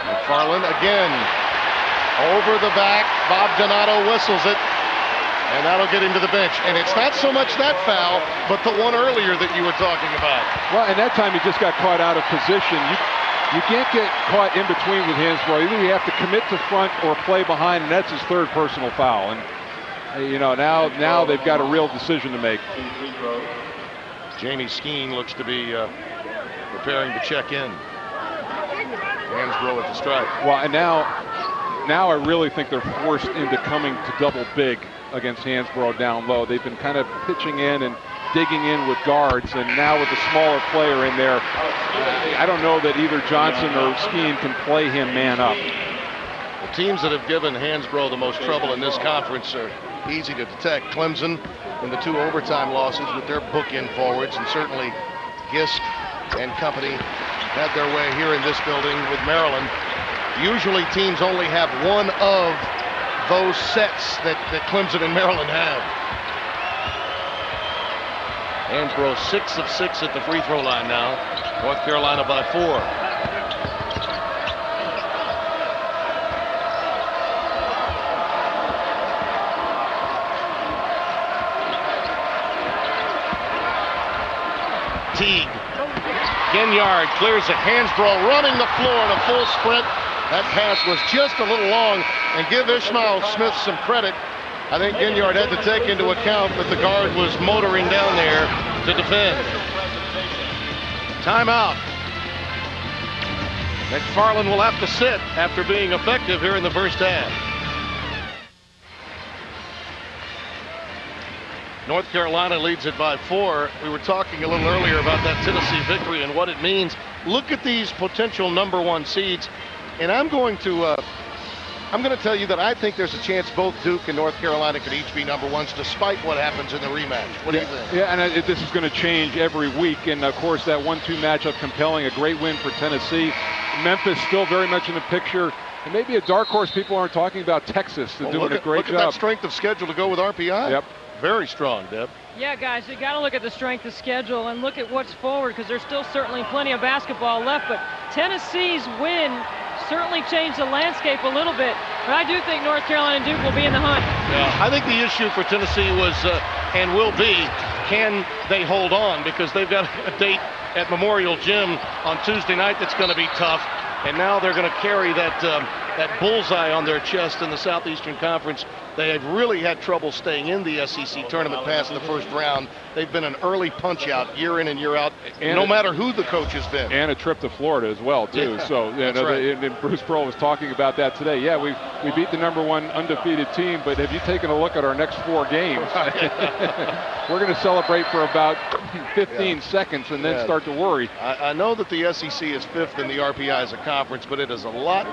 McFarland again. Over the back. Bob Donato whistles it. And that'll get him to the bench. And it's not so much that foul, but the one earlier that you were talking about. Well, and that time he just got caught out of position. You can't get caught in between with Hansbrough. Either you have to commit to front or play behind, and that's his 3rd personal foul. And, you know, now they've got a real decision to make. Jamie Skeen looks to be preparing to check in. Hansbrough at the stripe. Well, and now I really think they're forced into coming to double big against Hansbrough down low. They've been kind of pitching in and digging in with guards, and now with the smaller player in there, I don't know that either Johnson or Skeen can play him man up. The teams that have given Hansbrough the most trouble in this conference are easy to detect. Clemson in the 2 overtime losses with their bookend forwards, and certainly Gist and company had their way here in this building with Maryland. Usually teams only have one of those sets that Clemson and Maryland have. Hansbrough 6 of 6 at the free throw line now. North Carolina by 4. Teague. Ginyard clears it. Hansbrough running the floor in a full sprint. That pass was just a little long, and give Ishmael Smith some credit. I think Ginyard had to take into account that the guard was motoring down there to defend. Timeout. McFarland will have to sit after being effective here in the first half. North Carolina leads it by 4. We were talking a little earlier about that Tennessee victory and what it means. Look at these potential #1 seeds. And I'm going to tell you that I think there's a chance both Duke and North Carolina could each be #1s despite what happens in the rematch. What do you think? Yeah, and this is going to change every week. And, of course, that 1-2 matchup compelling, a great win for Tennessee. Memphis still very much in the picture. And maybe a dark horse people aren't talking about Texas. They're doing a great job. Look at that strength of schedule to go with RPI. Yep. Very strong, Deb. Yeah, guys, you got to look at the strength of schedule and look at what's forward, because there's still certainly plenty of basketball left. But Tennessee's win certainly changed the landscape a little bit. But I do think North Carolina and Duke will be in the hunt. Yeah, I think the issue for Tennessee was, and will be, can they hold on? Because they've got a date at Memorial Gym on Tuesday night that's going to be tough. And now they're going to carry that that bullseye on their chest in the Southeastern Conference. They have really had trouble staying in the SEC tournament past the first round. They've been an early punch-out year in and year out, and no matter who the coach has been. And a trip to Florida as well, too. Yeah, so, and Bruce Pearl was talking about that today. Yeah, we beat the #1 undefeated team, but have you taken a look at our next 4 games? We're going to celebrate for about 15 seconds and then start to worry. I know that the SEC is 5th in the RPI as a conference, but it is a lot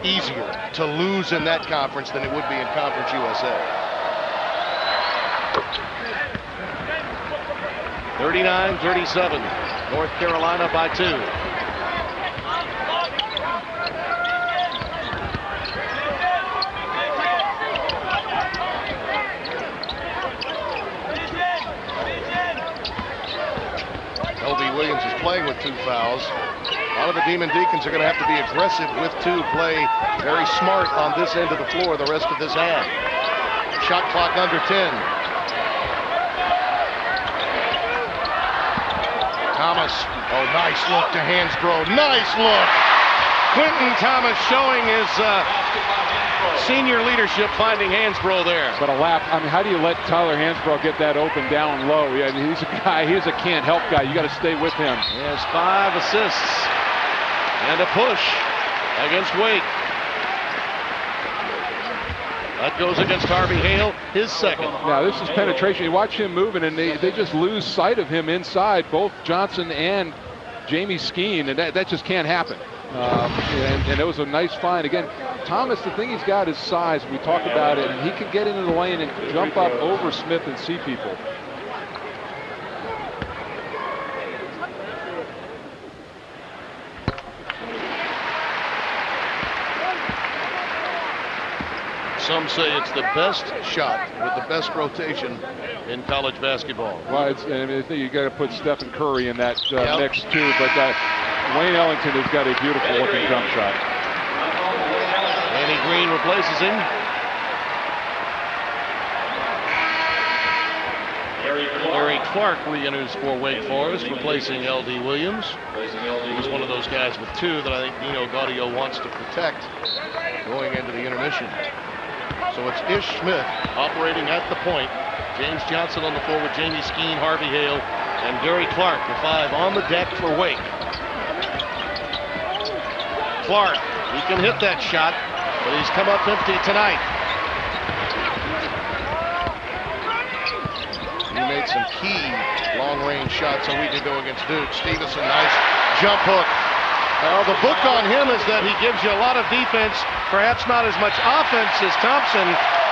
easier to lose in that conference than it would be in Conference USA. 39-37, North Carolina by 2. LD Williams is playing with 2 fouls. A lot of the Demon Deacons are going to have to be aggressive with 2, play very smart on this end of the floor the rest of this half. Shot clock under 10. Thomas, oh, nice look to Hansbrough, nice look. Quentin Thomas showing his senior leadership, finding Hansbrough there. But a lap, I mean, how do you let Tyler Hansbrough get that open down low? Yeah, he's a guy, he's a can't help guy. You got to stay with him. He has 5 assists and a push against Wake. That goes against Harvey Hale, his second. Now this is penetration. You watch him moving, and they just lose sight of him inside, both Johnson and Jamie Skeen, and that just can't happen. And it was a nice find. Again, Thomas, the thing he's got is size. We talked about it, and he can get into the lane and jump up over Smith and see people. Some say it's the best shot with the best rotation in college basketball. Well, I think you got to put Stephen Curry in that mix too, but Wayne Ellington has got a beautiful looking jump shot. Danny Green replaces him. Larry Clark re-enters for Wake Forest, replacing L.D. Williams. He's one of those guys with 2 that I think Dino Gaudio wants to protect going into the intermission. So it's Ish Smith operating at the point. James Johnson on the floor with Jamie Skeen, Harvey Hale, and Gary Clark, the 5 on the deck for Wake. Clark, he can hit that shot, but he's come up empty tonight. He made some key long-range shots a week ago against Duke. Stevenson, nice jump hook. The book on him is that he gives you a lot of defense, perhaps not as much offense as Thompson,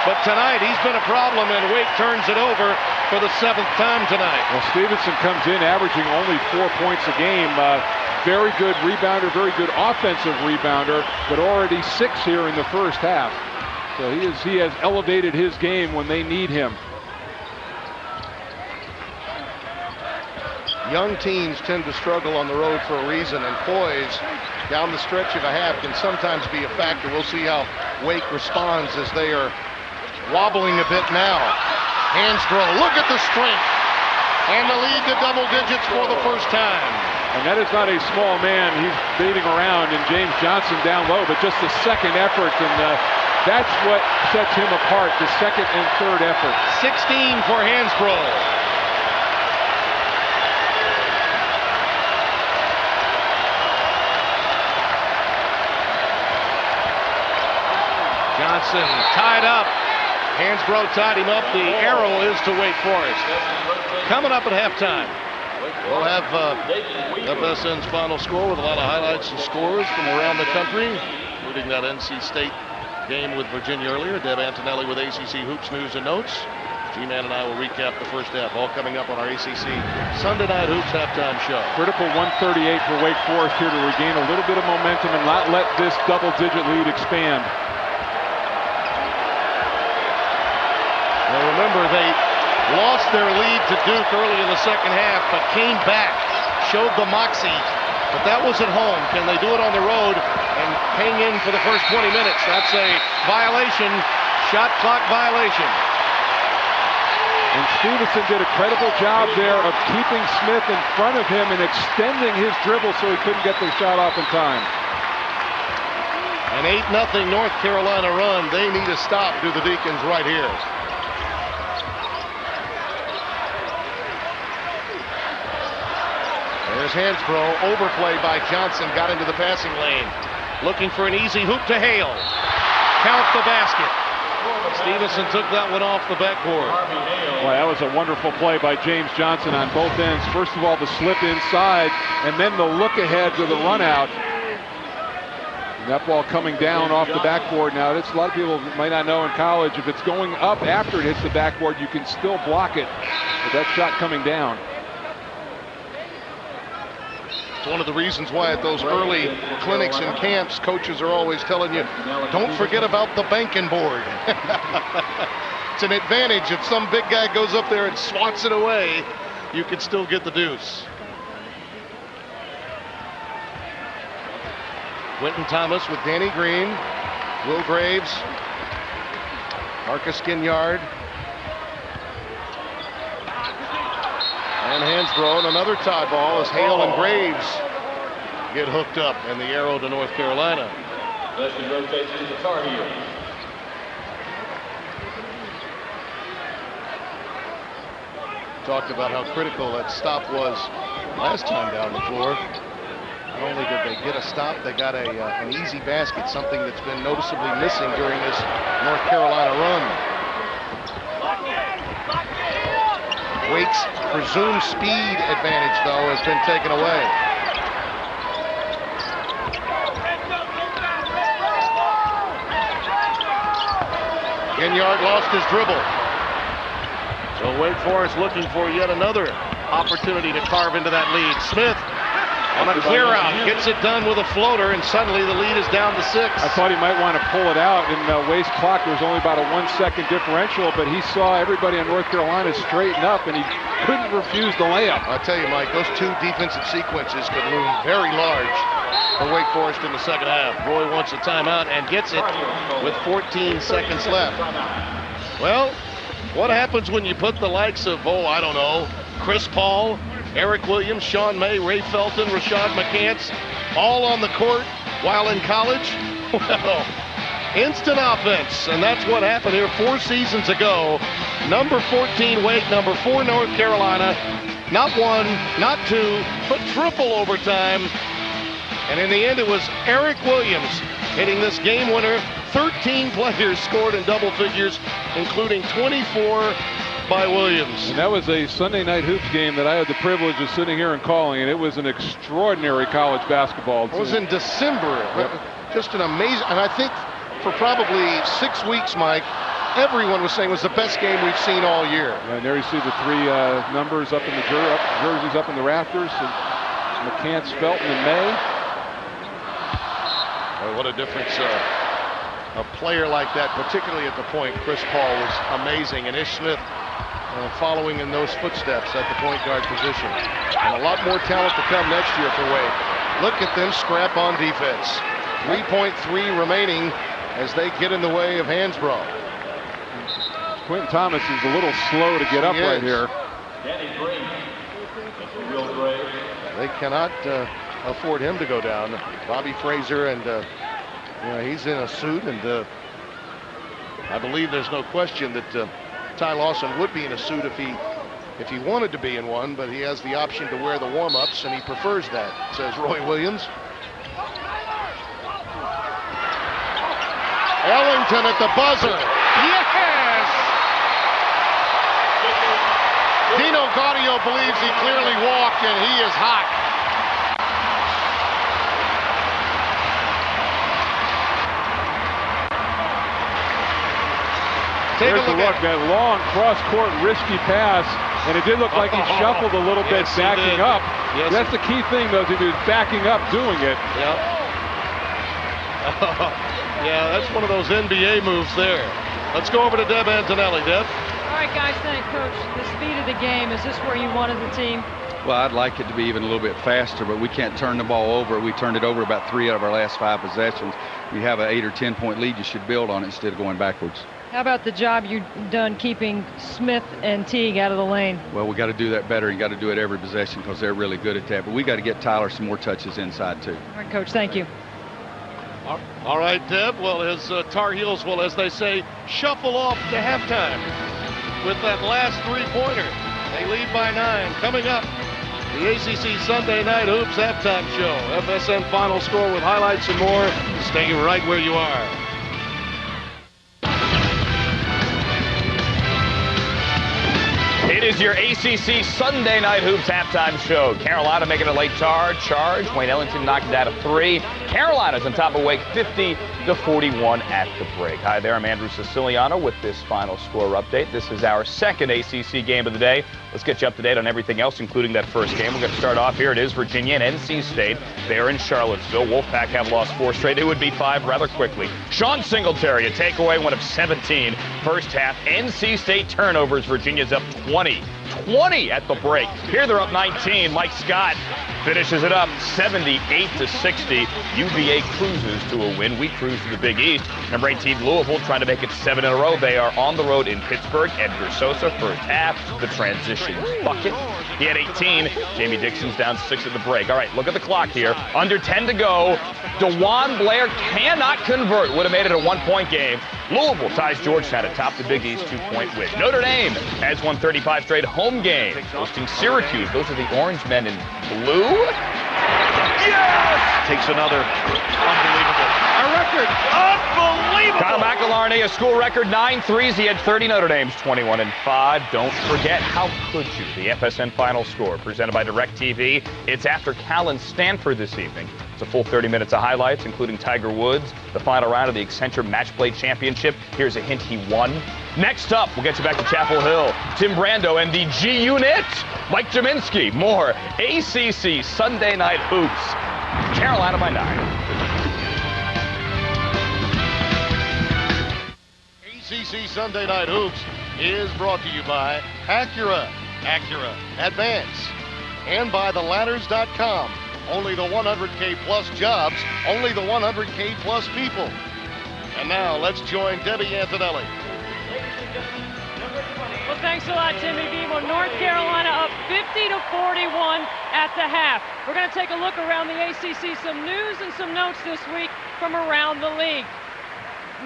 but tonight he's been a problem, and Wake turns it over for the 7th time tonight. Well, Stevenson comes in averaging only 4 points a game. Very good rebounder, very good offensive rebounder, but already 6 here in the first half. So he has elevated his game when they need him. Young teams tend to struggle on the road for a reason, and poise down the stretch of a half can sometimes be a factor. We'll see how Wake responds as they are wobbling a bit now. Hansbrough, look at the strength, and the lead to double digits for the first time. And that is not a small man. He's beating around, and James Johnson down low, but just the second effort, and that's what sets him apart, the second and third effort. 16 for Hansbrough. Johnson tied up. Hansbrough tied him up. The arrow is to Wake Forest. Coming up at halftime, we'll have FSN's final score with a lot of highlights and scores from around the country, including that NC State game with Virginia earlier. Deb Antonelli with ACC Hoops News and Notes. G-Man and I will recap the first half, all coming up on our ACC Sunday Night Hoops halftime show. Critical 138 for Wake Forest here to regain a little bit of momentum and not let this double-digit lead expand. Now remember, they lost their lead to Duke early in the second half, but came back, showed the moxie, but that was at home. Can they do it on the road and hang in for the first 20 minutes? That's a violation, shot clock violation. And Stevenson did a credible job there of keeping Smith in front of him and extending his dribble so he couldn't get the shot off in time. An 8-0 North Carolina run. They need a stop, do the Deacons right here. There's Hansbrough, overplay by Johnson, got into the passing lane. Looking for an easy hoop to Hale. Count the basket. Stevenson took that one off the backboard. Boy, that was a wonderful play by James Johnson on both ends. First of all, the slip inside, and then the look ahead to the run out. And that ball coming down off the backboard. Now, a lot of people might not know in college, if it's going up after it hits the backboard, you can still block it. But that shot coming down. It's one of the reasons why at those early clinics and camps, coaches are always telling you, don't forget about the banking board. It's an advantage. If some big guy goes up there and swats it away, you can still get the deuce. Quentin Thomas with Danny Green, Will Graves, Marcus Ginyard, and Hansbrough, and another tie ball as Hale and Graves get hooked up, and the arrow to North Carolina. Possession rotation to Tar Heels. Talked about how critical that stop was last time down the floor. Not only did they get a stop, they got an easy basket, something that's been noticeably missing during this North Carolina run. Wake's presumed speed advantage, though, has been taken away. Ginyard lost his dribble. So Wake Forest looking for yet another opportunity to carve into that lead. Smith on a clear out, gets it done with a floater, and suddenly the lead is down to 6. I thought he might want to pull it out. In Wake's clock, there was only about a 1-second differential, but he saw everybody on North Carolina straighten up, and he couldn't refuse the layup. I tell you, Mike, those two defensive sequences could loom very large for Wake Forest in the second half. Roy wants a timeout and gets it with 14 seconds left. Well, what happens when you put the likes of, I don't know, Chris Paul, Eric Williams, Sean May, Ray Felton, Rashad McCants, all on the court while in college? Well, instant offense, and that's what happened here 4 seasons ago. Number 14 Wake, number 4 North Carolina, not 1, not 2, but triple overtime. And in the end, it was Eric Williams hitting this game winner. 13 players scored in double figures, including 24 by Williams. And that was a Sunday night hoops game that I had the privilege of sitting here and calling, and it was an extraordinary college basketball. It was in December. Yep. Just an amazing, and I think for probably 6 weeks, Mike, everyone was saying it was the best game we've seen all year. Yeah, and there you see the 3 numbers up in the jerseys up in the rafters. And McCants, Felton, and May. Boy, what a difference. A player like that, particularly at the point. Chris Paul was amazing, and Ish Smith following in those footsteps at the point guard position. And a lot more talent to come next year for Wake. Look at them scrap on defense. 3.3 remaining as they get in the way of Hansbrough. Quentin Thomas is a little slow to get up right here. They cannot afford him to go down. Bobby Fraser, and he's in a suit, and I believe there's no question that Ty Lawson would be in a suit if he wanted to be in one, but he has the option to wear the warm-ups, and he prefers that, says Roy Williams. Ellington at the buzzer. Yes! Dino Gaudio believes he clearly walked, and he is hot. Take a look at that long cross-court risky pass, and it did look like he shuffled a little bit backing up. Yes, that's the key thing, though, he was backing up doing it. Yep. Yeah, that's one of those NBA moves there. Let's go over to Deb Antonelli. Deb? All right, guys, thank Coach. The speed of the game, is this where you wanted the team? Well, I'd like it to be even a little bit faster, but we can't turn the ball over. We turned it over about 3 out of our last 5 possessions. You have an 8 or 10 point lead, you should build on it instead of going backwards. How about the job you've done keeping Smith and Teague out of the lane? Well, we got to do that better. You got to do it every possession because they're really good at that. But we got to get Tyler some more touches inside too. All right, Coach, thank you. All right, Deb. Well, as Tar Heels will, as they say, shuffle off to halftime with that last three-pointer. They lead by 9. Coming up, the ACC Sunday Night Hoops halftime show. FSN Final Score with highlights and more. Stay right where you are. It is your ACC Sunday Night Hoops halftime show. Carolina making a late charge. Wayne Ellington knocked it out of 3. Carolina's on top of Wake 50-41 at the break. Hi there, I'm Andrew Siciliano with this final score update. This is our second ACC game of the day. Let's get you up to date on everything else, including that first game. We're going to start off here. It is Virginia and NC State. They're in Charlottesville. Wolfpack have lost 4 straight. It would beat 5 rather quickly. Sean Singletary, a takeaway, 1 of 17. First half, NC State turnovers. Virginia's up 20 at the break. Here they're up 19. Mike Scott finishes it up 78-60. UVA cruises to a win. We cruise to the Big East. Number 18 Louisville trying to make it 7 in a row. They are on the road in Pittsburgh. Edgar Sosa first half. The transition bucket. He had 18. Jamie Dixon's down 6 at the break. All right, look at the clock here. Under 10 to go. DeJuan Blair cannot convert. Would have made it a 1-point game. Louisville ties Georgetown atop the Big East 2-point win. Notre Dame has won 35 straight home games, hosting Syracuse. Those are the Orange men in blue. Yes! Takes another. Unbelievable. A record. Unbelievable. Kyle McElharney, a school record 9 threes. He had 30. Notre Dame's 21-5. Don't forget, how could you? The FSN Final Score presented by DirecTV. It's after Cal and Stanford this evening. It's a full 30 minutes of highlights, including Tiger Woods, the final round of the Accenture Match Play Championship. Here's a hint he won. Next up, we'll get you back to Chapel Hill. Tim Brando and the G Unit. Mike Jaminski. More ACC Sunday Night Hoops. Carolina by 9. ACC Sunday Night Hoops is brought to you by Acura Advance, and by TheLadders.com. Only the 100K plus jobs, only the 100K plus people. And now let's join Debbie Antonelli. Well, thanks a lot, Timmy B. Well, North Carolina up 50-41 at the half. We're going to take a look around the ACC, some news and some notes this week from around the league.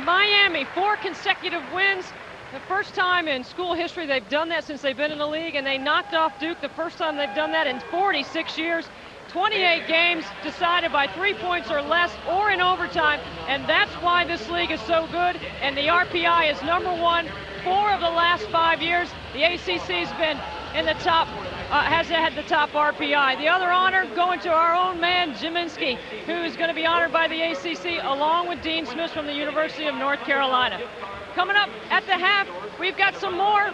Miami, 4 consecutive wins. The first time in school history they've done that since they've been in the league, and they knocked off Duke the first time they've done that in 46 years. 28 games decided by 3 points or less or in overtime, and that's why this league is so good, and the RPI is number 1 4 of the last 5 years. The ACC's been in the top, has had the top RPI. The other honor going to our own man, Jaminski, who is going to be honored by the ACC along with Dean Smith from the University of North Carolina. Coming up at the half, we've got some more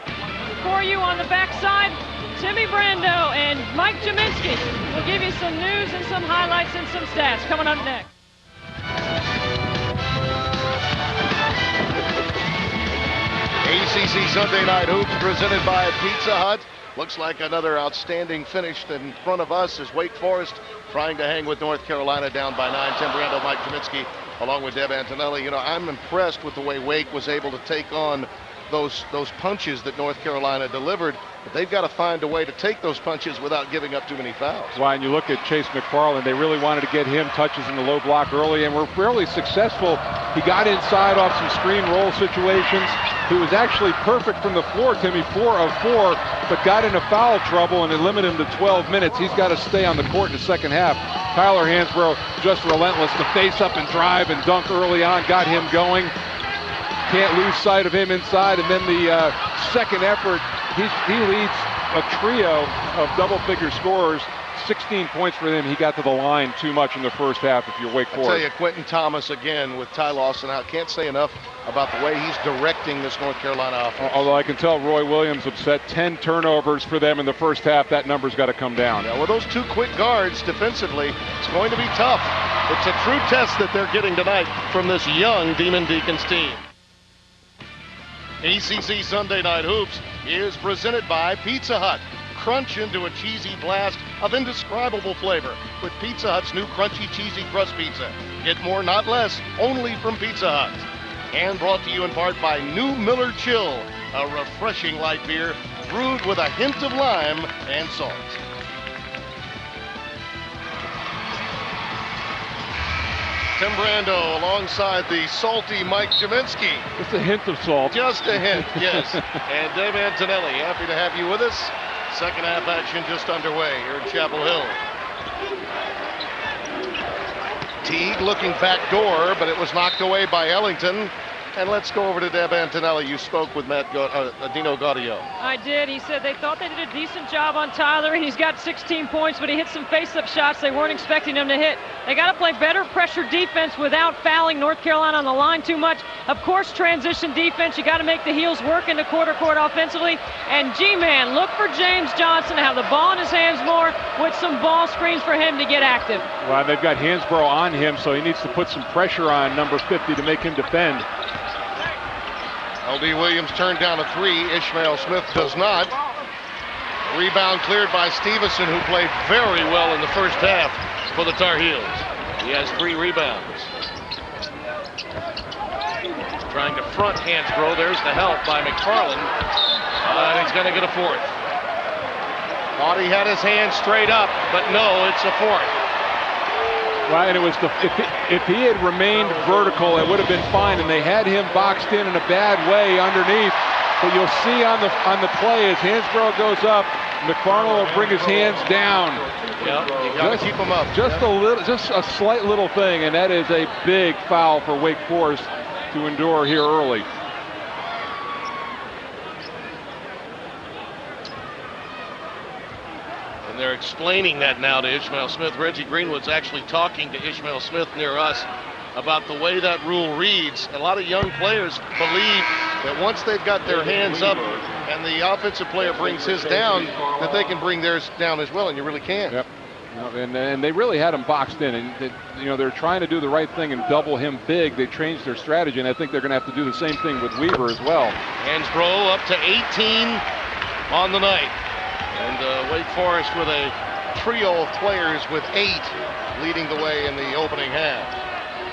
for you on the backside. Timmy Brando and Mike Jaminski will give you some news and some highlights and some stats coming up next. ACC Sunday Night Hoops presented by Pizza Hut. Looks like another outstanding finish in front of us as Wake Forest trying to hang with North Carolina down by 9. Tim Brando, Mike Jaminski, along with Deb Antonelli. You know, I'm impressed with the way Wake was able to take on those punches that North Carolina delivered, but they've got to find a way to take those punches without giving up too many fouls. Why, and you look at Chase McFarland, they really wanted to get him touches in the low block early, and were fairly successful. He got inside off some screen roll situations. He was actually perfect from the floor, Timmy, 4 of 4, but got into foul trouble, and it limited him to 12 minutes. He's got to stay on the court in the second half. Tyler Hansbrough just relentless to face up and drive and dunk early on, got him going. Can't lose sight of him inside, and then the second effort, he leads a trio of double-figure scorers. 16 points for him. He got to the line too much in the first half if you're Wake Forest. I tell you, Quentin Thomas again with Ty Lawson out. Can't say enough about the way he's directing this North Carolina offense. Although I can tell Roy Williams upset. 10 turnovers for them in the first half. That number's got to come down. Yeah, well, those 2 quick guards defensively, it's going to be tough. It's a true test that they're getting tonight from this young Demon Deacons team. ACC Sunday Night Hoops is presented by Pizza Hut. Crunch into a cheesy blast of indescribable flavor with Pizza Hut's new crunchy cheesy crust pizza. Get more, not less, only from Pizza Hut. And brought to you in part by New Miller Chill, a refreshing light beer brewed with a hint of lime and salt. Tim Brando alongside the salty Mike Jaminski. Just a hint of salt. Just a hint, yes. And Dave Antonelli, happy to have you with us. Second half action just underway here in Chapel Hill. Teague looking back door, but it was knocked away by Ellington. And let's go over to Deb Antonelli. You spoke with Dino Gaudio. I did. He said they thought they did a decent job on Tyler, and he's got 16 points, but he hit some face-up shots they weren't expecting him to hit. They got to play better pressure defense without fouling North Carolina on the line too much. Of course, transition defense. You got to make the heels work in the quarter court offensively. And G-Man, look for James Johnson to have the ball in his hands more with some ball screens for him to get active. Well, they've got Hansbrough on him, so he needs to put some pressure on number 50 to make him defend. L.D. Williams turned down a three. Ishmael Smith does not. Rebound cleared by Stevenson, who played very well in the first half for the Tar Heels. He has 3 rebounds. Trying to front Hansbrough. There's the help by McFarland. And he's going to get a fourth. Thought he had his hand straight up, but no, it's a fourth. Well, and it was if he had remained vertical, it would have been fine, and they had him boxed in a bad way underneath. But you'll see on the play as Hansbrough goes up, McFarland will bring his hands down. Yeah, you got to keep them up. Just a slight little thing, and that is a big foul for Wake Forest to endure here early. And they're explaining that now to Ishmael Smith. Reggie Greenwood's actually talking to Ishmael Smith near us about the way that rule reads. A lot of young players believe that once they've got their hands up and the offensive player brings his down, that they can bring theirs down as well, and you really can't. Yep. And they really had him boxed in, and they're trying to do the right thing and double him big. They changed their strategy, and I think they're going to have to do the same thing with Weaver as well. Hansbrough up to 18 on the night. And Wake Forest with a trio of players with 8 leading the way in the opening half.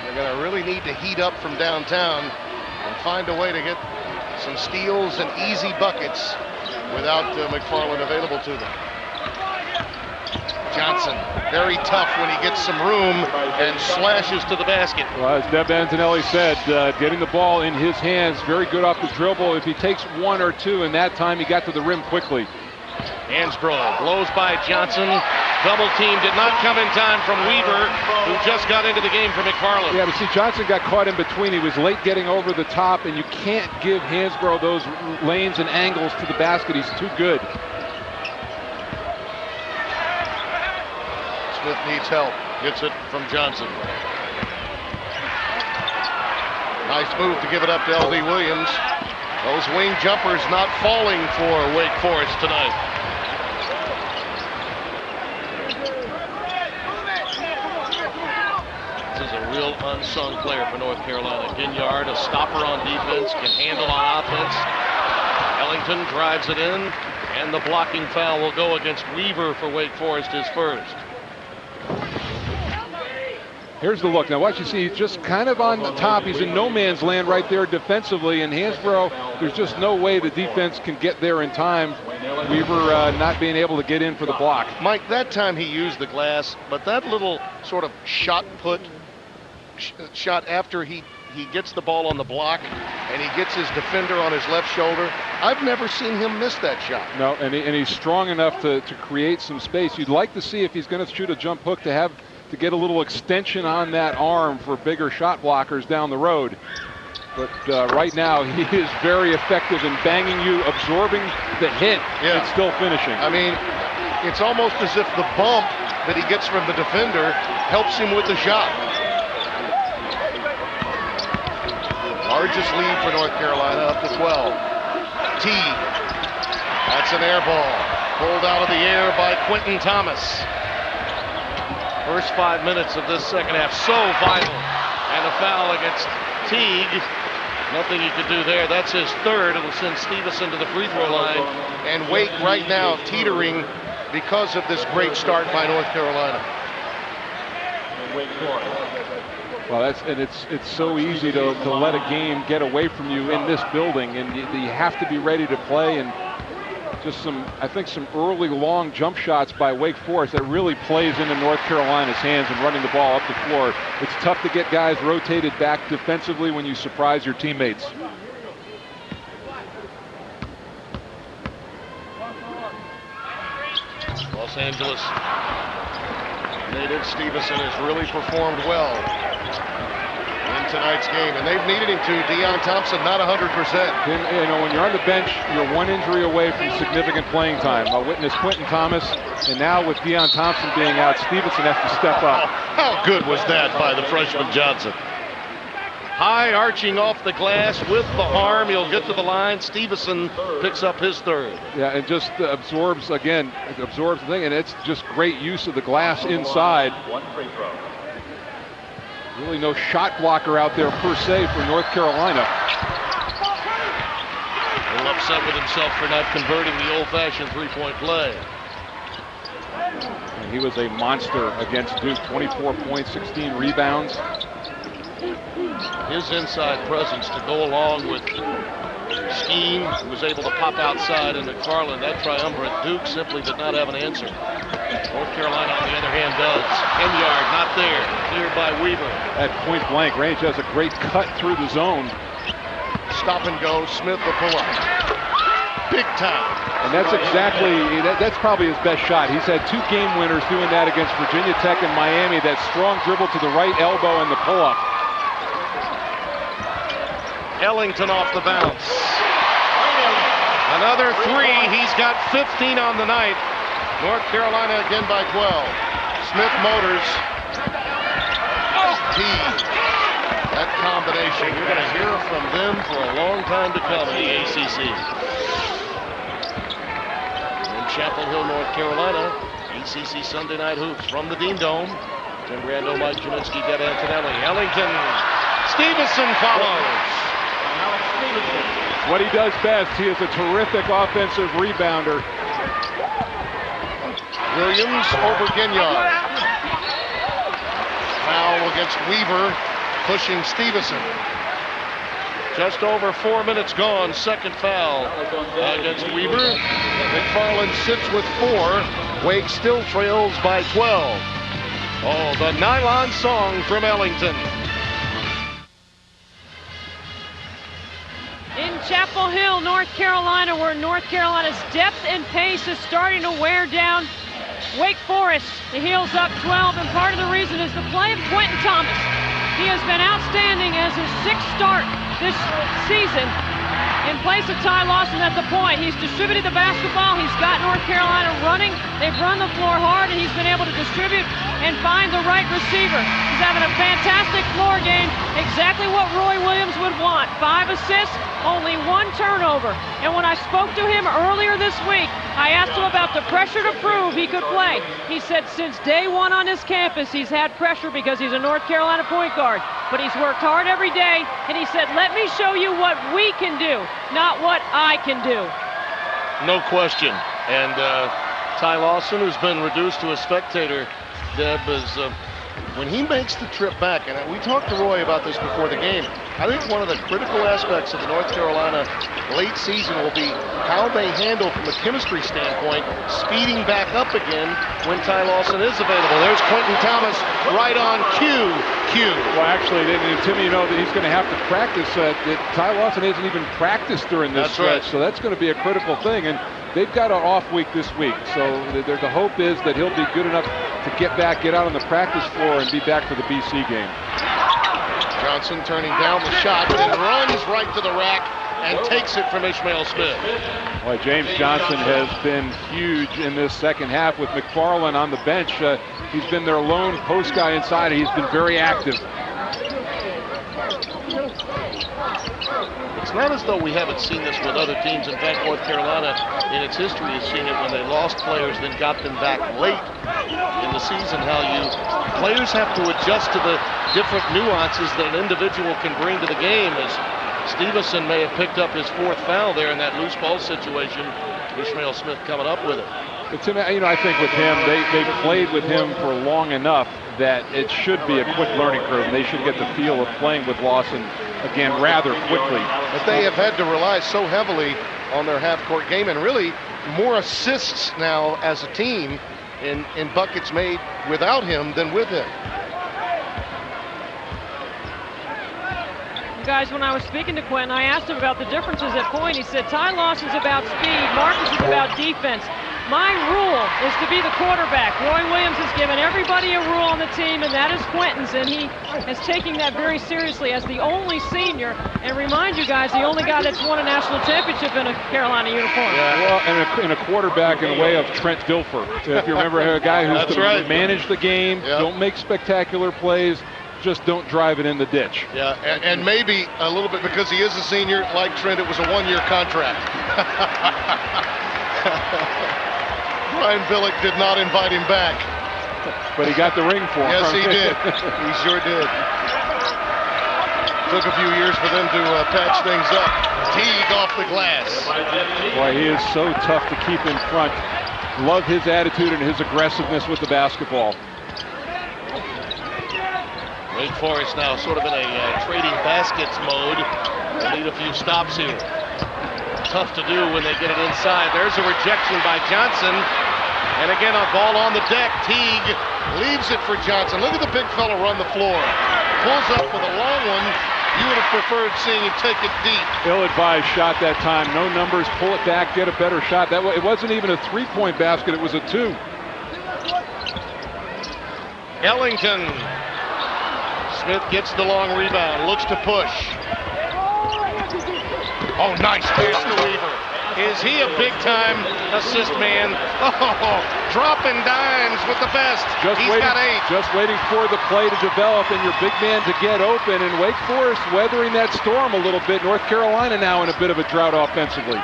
They're going to really need to heat up from downtown and find a way to get some steals and easy buckets without McFarland available to them. Johnson, very tough when he gets some room and slashes to the basket. Well, as Deb Antonelli said, getting the ball in his hands, very good off the dribble. If he takes 1 or 2 in that time, he got to the rim quickly. Hansbrough blows by Johnson. Double team did not come in time from Weaver, who just got into the game for McFarland. Yeah, but see, Johnson got caught in between. He was late getting over the top, and you can't give Hansbrough those lanes and angles to the basket. He's too good. Smith needs help. Gets it from Johnson. Nice move to give it up to L.D. Williams. Those wing jumpers not falling for Wake Forest tonight. This is a real unsung player for North Carolina. Ginyard, a stopper on defense, can handle on offense. Ellington drives it in, and the blocking foul will go against Weaver for Wake Forest, his first. Here's the look. Now watch, you see, he's just kind of on the top. He's in no man's land right there defensively, and Hansbrough, there's just no way the defense can get there in time. Weaver not being able to get in for the block. Mike, that time he used the glass, but that little sort of shot after he gets the ball on the block and he gets his defender on his left shoulder, I've never seen him miss that shot. No, and he's strong enough to create some space. You'd like to see, if he's going to shoot a jump hook, to get a little extension on that arm for bigger shot blockers down the road. But right now, he is very effective in banging you, absorbing the hit, and still finishing. I mean, it's almost as if the bump that he gets from the defender helps him with the shot. Largest lead for North Carolina, up to 12. Teague. That's an air ball. Pulled out of the air by Quentin Thomas. First 5 minutes of this second half, so vital. And a foul against Teague. Nothing he could do there. That's his third. It'll send Stevenson to the free throw line. And Wake right now teetering because of this great start by North Carolina. Well, it's so easy to let a game get away from you in this building, and you have to be ready to play. And just I think some early long jump shots by Wake Forest that really plays into North Carolina's hands and running the ball up the floor. It's tough to get guys rotated back defensively when you surprise your teammates. Los Angeles native Stevenson has really performed well in tonight's game, and they've needed him to. Deion Thompson, not 100%. You know, when you're on the bench, you're one injury away from significant playing time. I witnessed Quentin Thomas, and now with Deion Thompson being out, Stevenson has to step up. How good was that by the freshman Johnson? High arching off the glass with the arm. He'll get to the line. Stevenson picks up his third. Yeah, and just absorbs the thing, and it's just great use of the glass inside. One free throw. Really no shot blocker out there per se for North Carolina. A little upset with himself for not converting the old-fashioned three-point play. And he was a monster against Duke. 24 points, 16 rebounds. His inside presence to go along with scheme, was able to pop outside, and McFarland, that triumvirate. Duke simply did not have an answer. North Carolina, on the other hand, does. Henyard not there. Cleared by Weaver. At point blank range, has a great cut through the zone. Stop and go. Smith the pull-up. Big time. And that's exactly, that's probably his best shot. He's had 2 game winners doing that against Virginia Tech and Miami. That strong dribble to the right elbow and the pull-up. Ellington off the bounce. Another 3. He's got 15 on the night. North Carolina again by 12. Smith motors. T. That combination, you're going to hear from them for a long time to come in the ACC. In Chapel Hill, North Carolina, ACC Sunday Night Hoops from the Dean Dome. Tim Brando, Mike Jaminski, Deb Antonelli. Ellington. Stevenson follows. What he does best. He is a terrific offensive rebounder. Williams over Ginyard. Foul against Weaver, pushing Stevenson. Just over 4 minutes gone. Second foul against Weaver. McFarland sits with 4. Wake still trails by 12. Oh, the nylon song from Ellington. In Chapel Hill, North Carolina, where North Carolina's depth and pace is starting to wear down Wake Forest. The Heels up 12, and part of the reason is the play of Quentin Thomas. He has been outstanding as his 6th start this season in place of Ty Lawson at the point. He's distributed the basketball. He's got North Carolina running. They've run the floor hard, and he's been able to distribute and find the right receiver. He's having a fantastic floor game, exactly what Roy Williams would want. 5 assists, only 1 turnover. And when I spoke to him earlier this week, I asked him about the pressure to prove he could play. He said since day 1 on this campus, he's had pressure because he's a North Carolina point guard. But he's worked hard every day, and he said, let me show you what we can do, not what I can do. No question. And Ty Lawson, who's been reduced to a spectator, Deb, is when he makes the trip back, and we talked to Roy about this before the game, I think one of the critical aspects of the North Carolina late season will be how they handle, from a chemistry standpoint, speeding back up again when Ty Lawson is available. There's Quentin Thomas right on cue. Well, actually, Timmy, you know that he's going to have to practice. Ty Lawson hasn't even practiced during this stretch, so that's going to be a critical thing. And they've got an off week this week, so the hope is that he'll be good enough to get out on the practice floor and be back for the BC game. Johnson turning down the shot, but then runs right to the rack and takes it from Ishmael Smith. Boy, James Johnson has been huge in this second half with McFarland on the bench. He's been their lone post guy inside. He's been very active. It's not as though we haven't seen this with other teams. In fact, North Carolina, in its history, has seen it when they lost players, then got them back late in the season. Players have to adjust to the different nuances that an individual can bring to the game. As Stevenson may have picked up his 4th foul there in that loose ball situation. Ishmael Smith coming up with it. But Tim, I think with him, they played with him for long enough that it should be a quick learning curve. They should get the feel of playing with Lawson again rather quickly. But they have had to rely so heavily on their half-court game, and really more assists now as a team in buckets made without him than with him. Guys, when I was speaking to Quentin, I asked him about the differences at point. He said Ty Lawson's about speed, Marcus is about defense. My rule is to be the quarterback. Roy Williams has given everybody a rule on the team, and that is Quentin's, and he is taking that very seriously as the only senior. And remind you guys, the only guy that's won a national championship in a Carolina uniform. Yeah, well, and a quarterback in a way of Trent Dilfer. If you remember, a guy who's to manage the game, don't make spectacular plays, just don't drive it in the ditch. Yeah, and maybe a little bit because he is a senior, like Trent, it was a one-year contract. Brian Billick did not invite him back. But he got the ring for him. Yes, he did. He sure did. Took a few years for them to patch things up. Teague off the glass. Boy, he is so tough to keep in front. Love his attitude and his aggressiveness with the basketball. Wake Forest now sort of in a trading baskets mode. They need a few stops here. Tough to do when they get it inside. There's a rejection by Johnson. And again, a ball on the deck. Teague leaves it for Johnson. Look at the big fella run the floor. Pulls up with a long one. You would have preferred seeing him take it deep. Ill-advised shot that time. No numbers. Pull it back, get a better shot. It wasn't even a three-point basket. It was a two. Ellington. Smith gets the long rebound. Looks to push. Oh, nice pass to Weaver. Is he a big-time assist man? Oh, dropping dimes with the best. He's got 8. Just waiting for the play to develop and your big man to get open. And Wake Forest weathering that storm a little bit. North Carolina now in a bit of a drought offensively.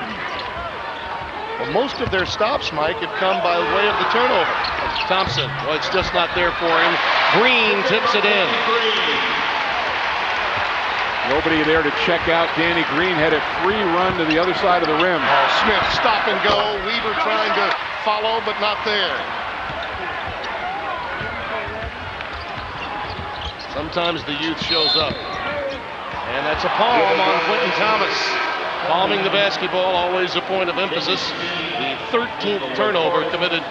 Well, most of their stops, Mike, have come by way of the turnover. Thompson, well, it's just not there for him. Green tips it in. Nobody there to check out. Danny Green had a free run to the other side of the rim. Oh, Smith stop and go. Weaver trying to follow, but not there. Sometimes the youth shows up. And that's a palm on Quentin Thomas. Palming the basketball, always a point of emphasis. The 13th turnover committed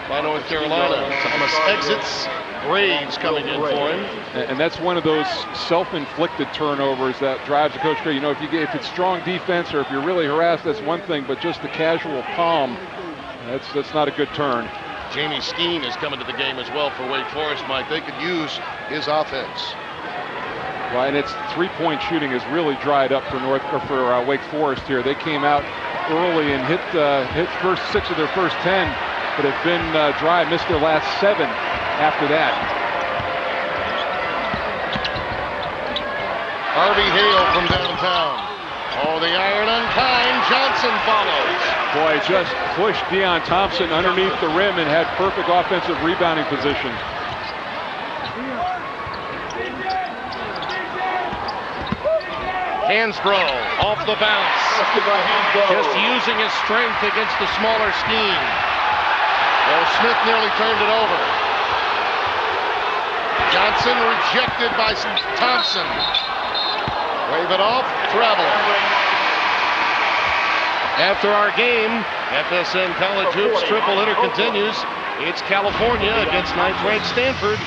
by North Carolina. Thomas exits. Graves coming in for him. And that's one of those self-inflicted turnovers that drives the coach crazy. You know, if it's strong defense or if you're really harassed, that's one thing, but just the casual palm, that's not a good turn. Jamie Skeen is coming to the game as well for Wake Forest, Mike. They could use his offense. Right, and its three-point shooting has really dried up for Wake Forest here. They came out early and hit first 6 of their first 10, but have been dry, missed their last 7 after that. Harvey Hale from downtown. Oh, the iron unkind. Johnson follows. Boy, just pushed Deion Thompson underneath the rim and had perfect offensive rebounding position. Hansbrough off the bounce. Just using his strength against the smaller scheme. Well, Smith nearly turned it over. Johnson rejected by Thompson. Wave it off, travel. After our game, FSN College Hoops triple hitter continues. It's California against 9th-ranked Stanford.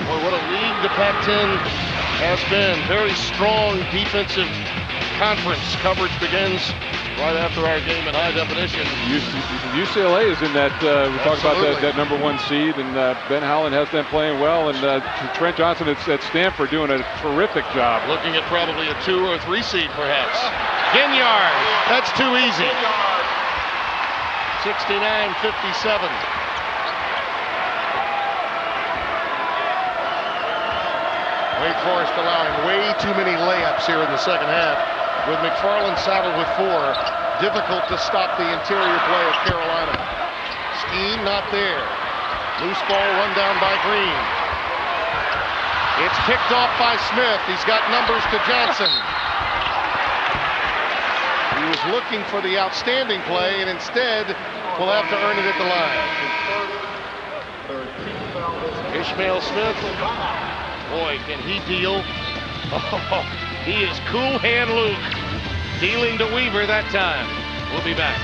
Boy, what a league the Pac-10 has been. Very strong defensive conference. Coverage begins right after our game in high definition. UCLA is in that, we talked about that number 1 seed, and Ben Howland has them playing well, and Trent Johnson at Stanford doing a terrific job. Looking at probably a 2 or 3 seed perhaps. Ginyard, that's too easy. 69-57. Wake Forest allowing way too many layups here in the second half. With McFarland saddled with 4, difficult to stop the interior play of Carolina. Skeen not there. Loose ball run down by Green. It's picked off by Smith. He's got numbers to Johnson. He was looking for the outstanding play, and instead will have to earn it at the line. Ishmael Smith. Boy, can he deal. Oh, he is cool hand Luke. Dealing to Weaver that time. We'll be back.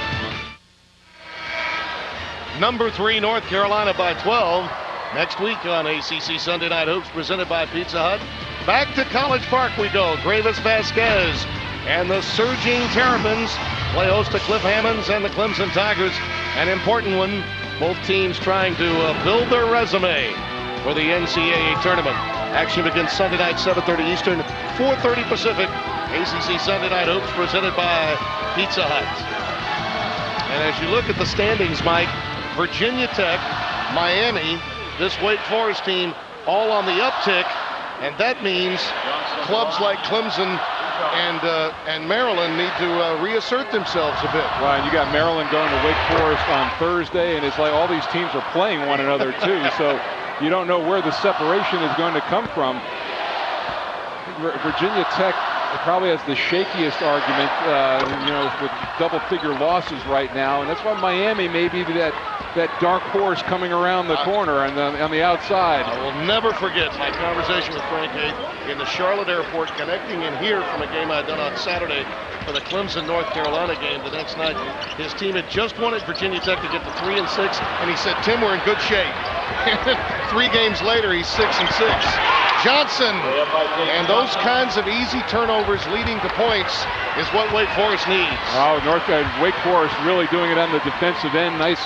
number 3 North Carolina by 12. Next week on ACC Sunday Night Hoops, presented by Pizza Hut. Back to College Park we go. Gravis Vasquez and the Surging Terrapins play host to Cliff Hammonds and the Clemson Tigers. An important one. Both teams trying to build their resume for the NCAA tournament. Action begins Sunday night, 7:30 Eastern, 4:30 Pacific. ACC Sunday Night Hoops presented by Pizza Hut. And as you look at the standings, Mike, Virginia Tech, Miami, this Wake Forest team all on the uptick, and that means clubs like Clemson and Maryland need to reassert themselves a bit. Well, and you got Maryland going to Wake Forest on Thursday, and it's like all these teams are playing one another too, so you don't know where the separation is going to come from. Virginia Tech probably has the shakiest argument, with double-figure losses right now, and that's why Miami may be that dark horse coming around the corner on the outside. I will never forget my conversation with Frank Haith in the Charlotte airport, connecting in here from a game I'd done on Saturday for the Clemson North Carolina game. The next night, his team had just wanted Virginia Tech to get to 3-6, and he said, "Tim, we're in good shape." 3 games later, he's 6-6. Johnson, and those kinds of easy turnovers leading to points is what Wake Forest needs. Oh, Wake Forest really doing it on the defensive end. Nice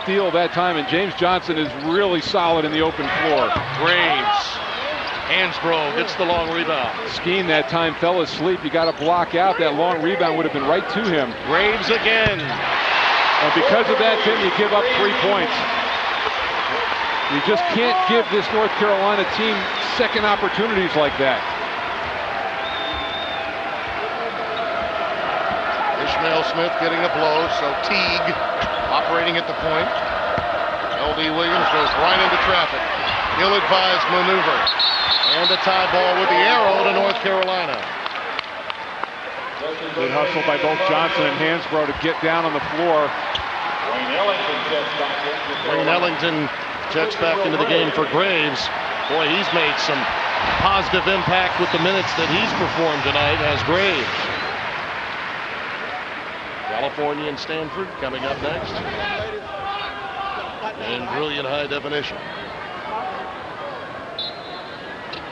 steal that time, and James Johnson is really solid in the open floor. Graves, Hansbrough gets the long rebound. Skeen that time fell asleep. You got to block out. That long rebound would have been right to him. Graves again. And because of that, Tim, you give up 3 points. You just can't give this North Carolina team second opportunities like that. Ishmael Smith getting a blow, so Teague operating at the point. L.D. Williams goes right into traffic. Ill-advised maneuver. And a tie ball with the arrow to North Carolina. Good hustle by both Johnson and Hansbrough to get down on the floor. Wayne Ellington checks back into the game for Graves. Boy, he's made some positive impact with the minutes that he's performed tonight as Graves. California and Stanford coming up next. In brilliant high definition.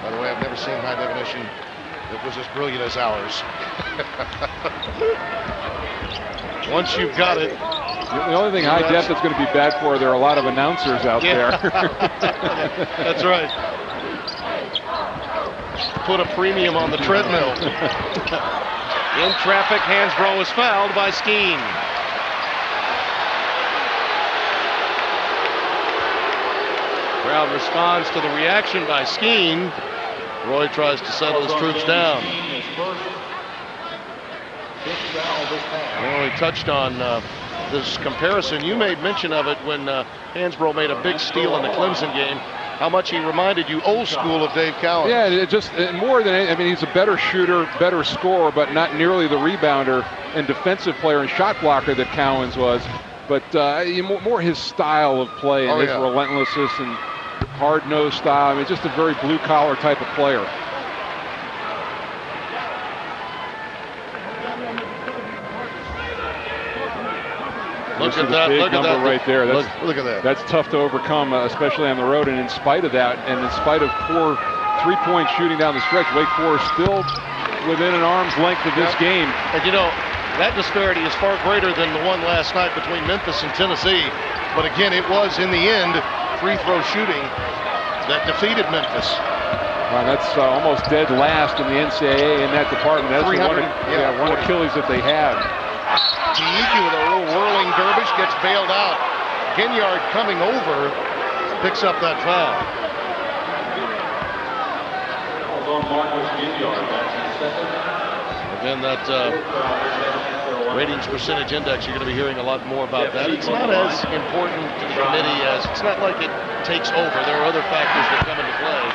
By the way, I've never seen high definition that was as brilliant as ours. Once you've got it. The only thing high def that's going to be bad for, there are a lot of announcers out there. That's right. Put a premium on the treadmill. In traffic, Hansbrough is fouled by Skeen. Crowd responds to the reaction by Skeen. Roy tries to settle his troops down. We touched on this comparison. You made mention of it when Hansbrough made a big steal in the Clemson game. How much he reminded you old school of Dave Cowens. Yeah, more than, he's a better shooter, better scorer, but not nearly the rebounder and defensive player and shot blocker that Cowens was. But more his style of play and his relentlessness and hard-nosed style. Just a very blue-collar type of player. Look at that. Look at that right there. Look at that. That's tough to overcome, especially on the road. And in spite of that, and in spite of poor three-point shooting down the stretch, Wake Forest still within an arm's length of this game. And that disparity is far greater than the one last night between Memphis and Tennessee. But again, it was in the end free throw shooting that defeated Memphis. Well, that's almost dead last in the NCAA in that department. That's one Achilles that they have. Teague with a little whirling dervish gets bailed out. Ginyard coming over picks up that foul. Again, that ratings percentage index, you're going to be hearing a lot more about that. It's not as important to the committee as it's not like it takes over. There are other factors that come into play.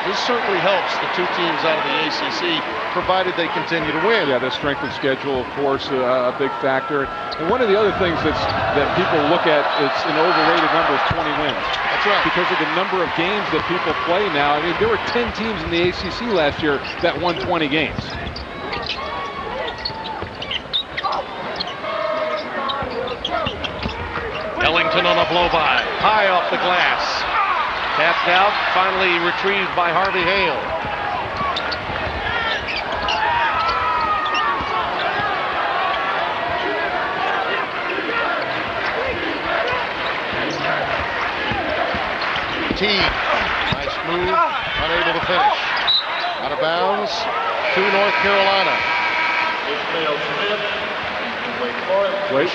This certainly helps the two teams out of the ACC, provided they continue to win. Yeah, the strength of schedule, of course, a big factor. And one of the other things that people look at, it's an overrated number of 20 wins. That's right. Because of the number of games that people play now. There were 10 teams in the ACC last year that won 20 games. Ellington on a blow-by. High off the glass. Tapped out, finally retrieved by Harvey Hale. Teague, nice move, unable to finish. Out of bounds to North Carolina.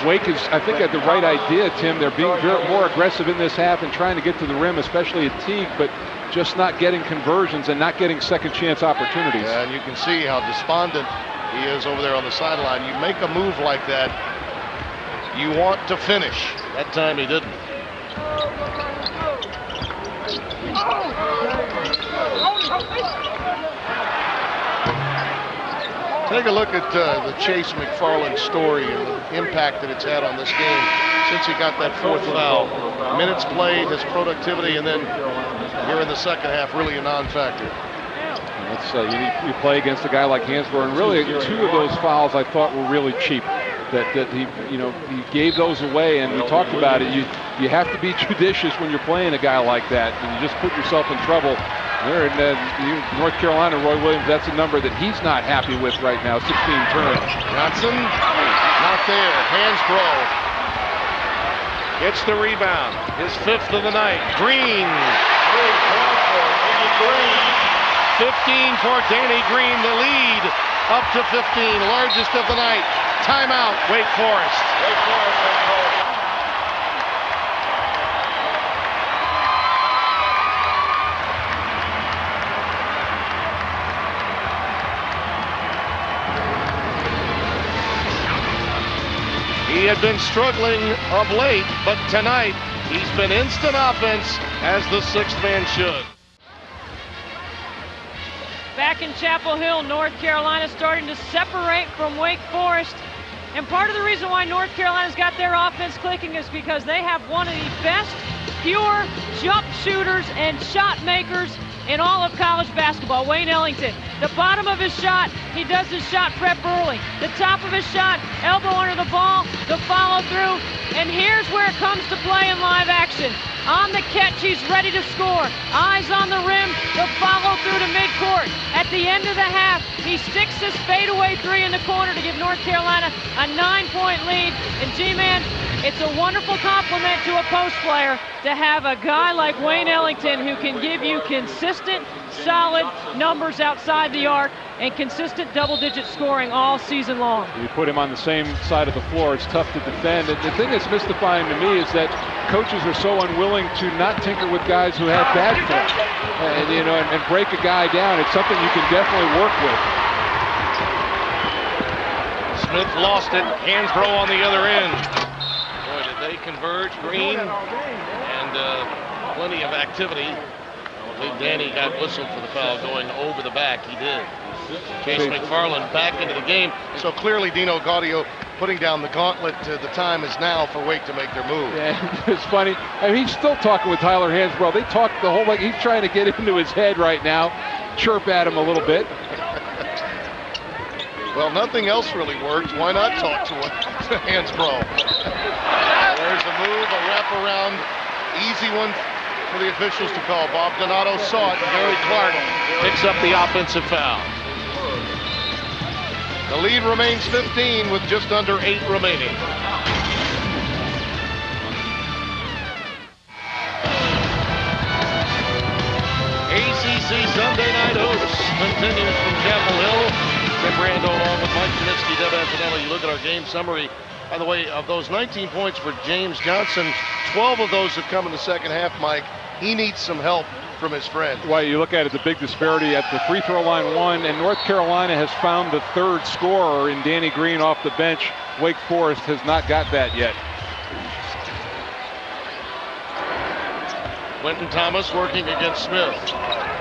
Wake is, I think, had the right idea, Tim. They're being more aggressive in this half and trying to get to the rim, especially at Teague, but just not getting conversions and not getting second chance opportunities. Yeah, and you can see how despondent he is over there on the sideline. You make a move like that, you want to finish. That time he didn't. Take a look at the Chase McFarland story and the impact that it's had on this game since he got that fourth foul. Minutes played, his productivity, and then here in the second half, really a non-factor. You play against a guy like Hansbrough, and really two of those fouls I thought were really cheap. That he gave those away, and we talked about it. You have to be judicious when you're playing a guy like that, and you just put yourself in trouble. There in North Carolina, Roy Williams, that's a number that he's not happy with right now, 16 turns. Johnson, not there. Hansbrough gets the rebound. His fifth of the night. Green. 15 for Danny Green, the lead up to 15, largest of the night. Timeout, Wake Forest. He had been struggling of late, but tonight he's been instant offense as the sixth man should. Back in Chapel Hill, North Carolina starting to separate from Wake Forest. And part of the reason why North Carolina's got their offense clicking is because they have one of the best pure jump shooters and shot makers in all of college basketball, Wayne Ellington. The bottom of his shot, he does his shot prep early. The top of his shot, elbow under the ball, the follow through. And here's where it comes to play in live action. On the catch, he's ready to score. Eyes on the rim, the follow through to midcourt. At the end of the half, he sticks his fadeaway three in the corner to give North Carolina a 9-point lead. And G-Man, it's a wonderful compliment to a post player to have a guy like Wayne Ellington who can give you consistent, solid numbers outside the arc and consistent double-digit scoring all season long. You put him on the same side of the floor, it's tough to defend. And the thing that's mystifying to me is that coaches are so unwilling to not tinker with guys who have bad form and break a guy down. It's something you can definitely work with. Smith lost it. Hansbrough on the other end. Boy, did they converge. Green and plenty of activity. I believe Danny got whistled for the foul going over the back. He did. Chase McFarland back into the game. So clearly Dino Gaudio putting down the gauntlet. The time is now for Wake to make their move. Yeah, it's funny. I mean, he's still talking with Tyler Hansbrough. They talk the whole way. He's trying to get into his head right now, chirp at him a little bit. Well, nothing else really worked. Why not talk to Hansbrough? There's the move, a wraparound, easy one for the officials to call. Bob Donato saw it. Gary Clark picks up the offensive foul. The lead remains 15 with just under 8 remaining. ACC Sunday Night Hoops continues from Chapel Hill. Tim Brando along with Mike Knitzky, Deb Antonelli. You look at our game summary. By the way, of those 19 points for James Johnson, 12 of those have come in the second half, Mike. He needs some help from his friend. Well, you look at it, the big disparity at the free throw line one, and North Carolina has found the third scorer in Danny Green off the bench. Wake Forest has not got that yet. Quentin Thomas working against Smith.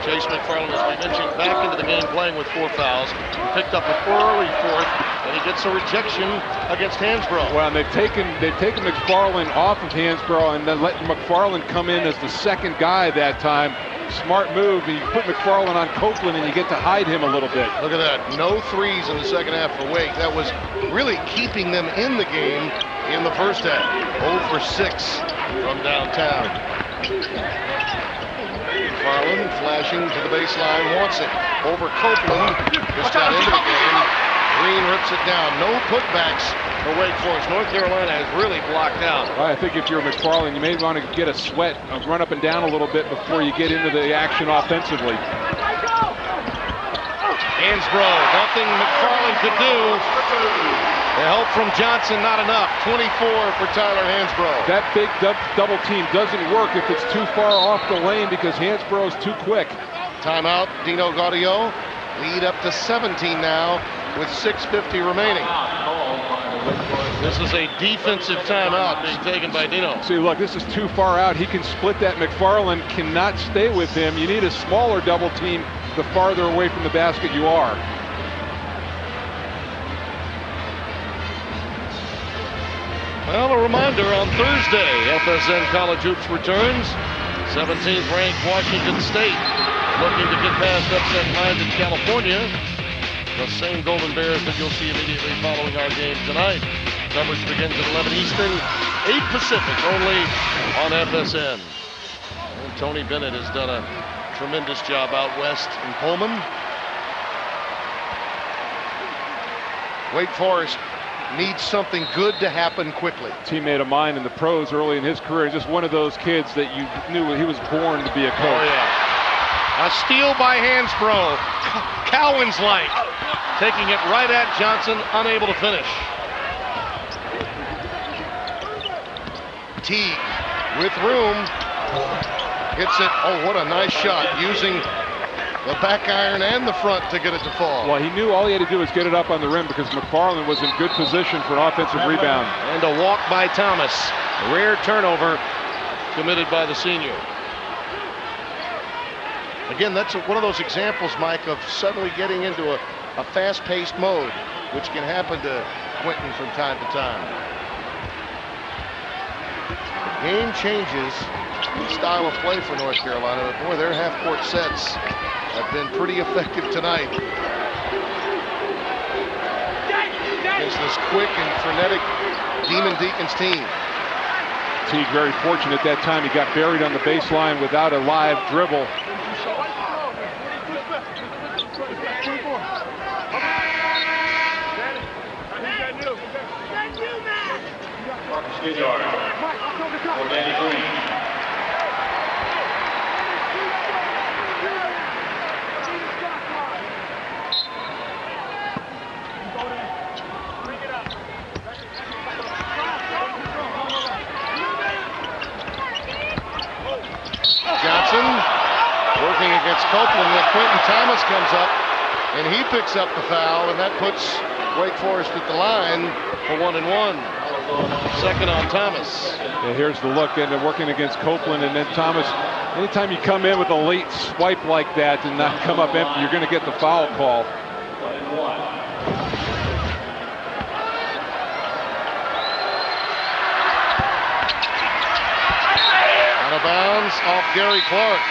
Chase McFarland, as we mentioned, back into the game playing with 4 fouls. He picked up an early fourth, and he gets a rejection against Hansbrough. Well, and they've taken McFarland off of Hansbrough and then let McFarland come in as the second guy that time. Smart move. You put McFarland on Copeland and you get to hide him a little bit. Look at that. No threes in the second half for Wake. That was really keeping them in the game in the first half. 0 for 6 from downtown. McFarland flashing to the baseline, wants it. Over Copeland, just got into the game. Green rips it down. No putbacks for Wake Forest. North Carolina has really blocked out. Well, I think if you're McFarland, you may want to get a sweat, run up and down a little bit before you get into the action offensively. Hansbrough, nothing McFarland could do. The help from Johnson, not enough. 24 for Tyler Hansbrough. That big double team doesn't work if it's too far off the lane because Hansbrough is too quick. Timeout, Dino Gaudio. Lead up to 17 now with 6:50 remaining. This is a defensive timeout being taken by Dino. See, look, this is too far out. He can split that. McFarland cannot stay with him. You need a smaller double team the farther away from the basket you are. Well, a reminder on Thursday, FSN College Hoops returns. 17th ranked Washington State looking to get past upset-minded California. The same Golden Bears that you'll see immediately following our game tonight. Coverage begins at 11 Eastern, 8 Pacific, only on FSN. And Tony Bennett has done a tremendous job out west in Pullman. Wake Forest needs something good to happen quickly. Teammate of mine in the pros early in his career, just one of those kids that you knew he was born to be a coach. Oh, yeah. A steal by Hansbrough. Cowan's like taking it right at Johnson, unable to finish. Teague with room. Hits it. Oh, what a nice shot. Using the back iron and the front to get it to fall. Well, he knew all he had to do was get it up on the rim because McFarland was in good position for an offensive rebound. And a walk by Thomas. A rare turnover committed by the senior. Again, that's one of those examples, Mike, of suddenly getting into a fast-paced mode, which can happen to Quentin from time to time. The game changes the style of play for North Carolina, but boy, their half-court sets have been pretty effective tonight. Against this quick and frenetic Demon Deacons team. Teague very fortunate that time. He got buried on the baseline without a live dribble. Johnson working against Copeland. Then Quentin Thomas comes up and he picks up the foul, and that puts Wake Forest at the line for 1 and 1. Second on Thomas. Yeah, here's the look, and they're working against Copeland, and then Thomas. Anytime you come in with a late swipe like that and not come up empty, you're going to get the foul call. Out of bounds off Gary Clark.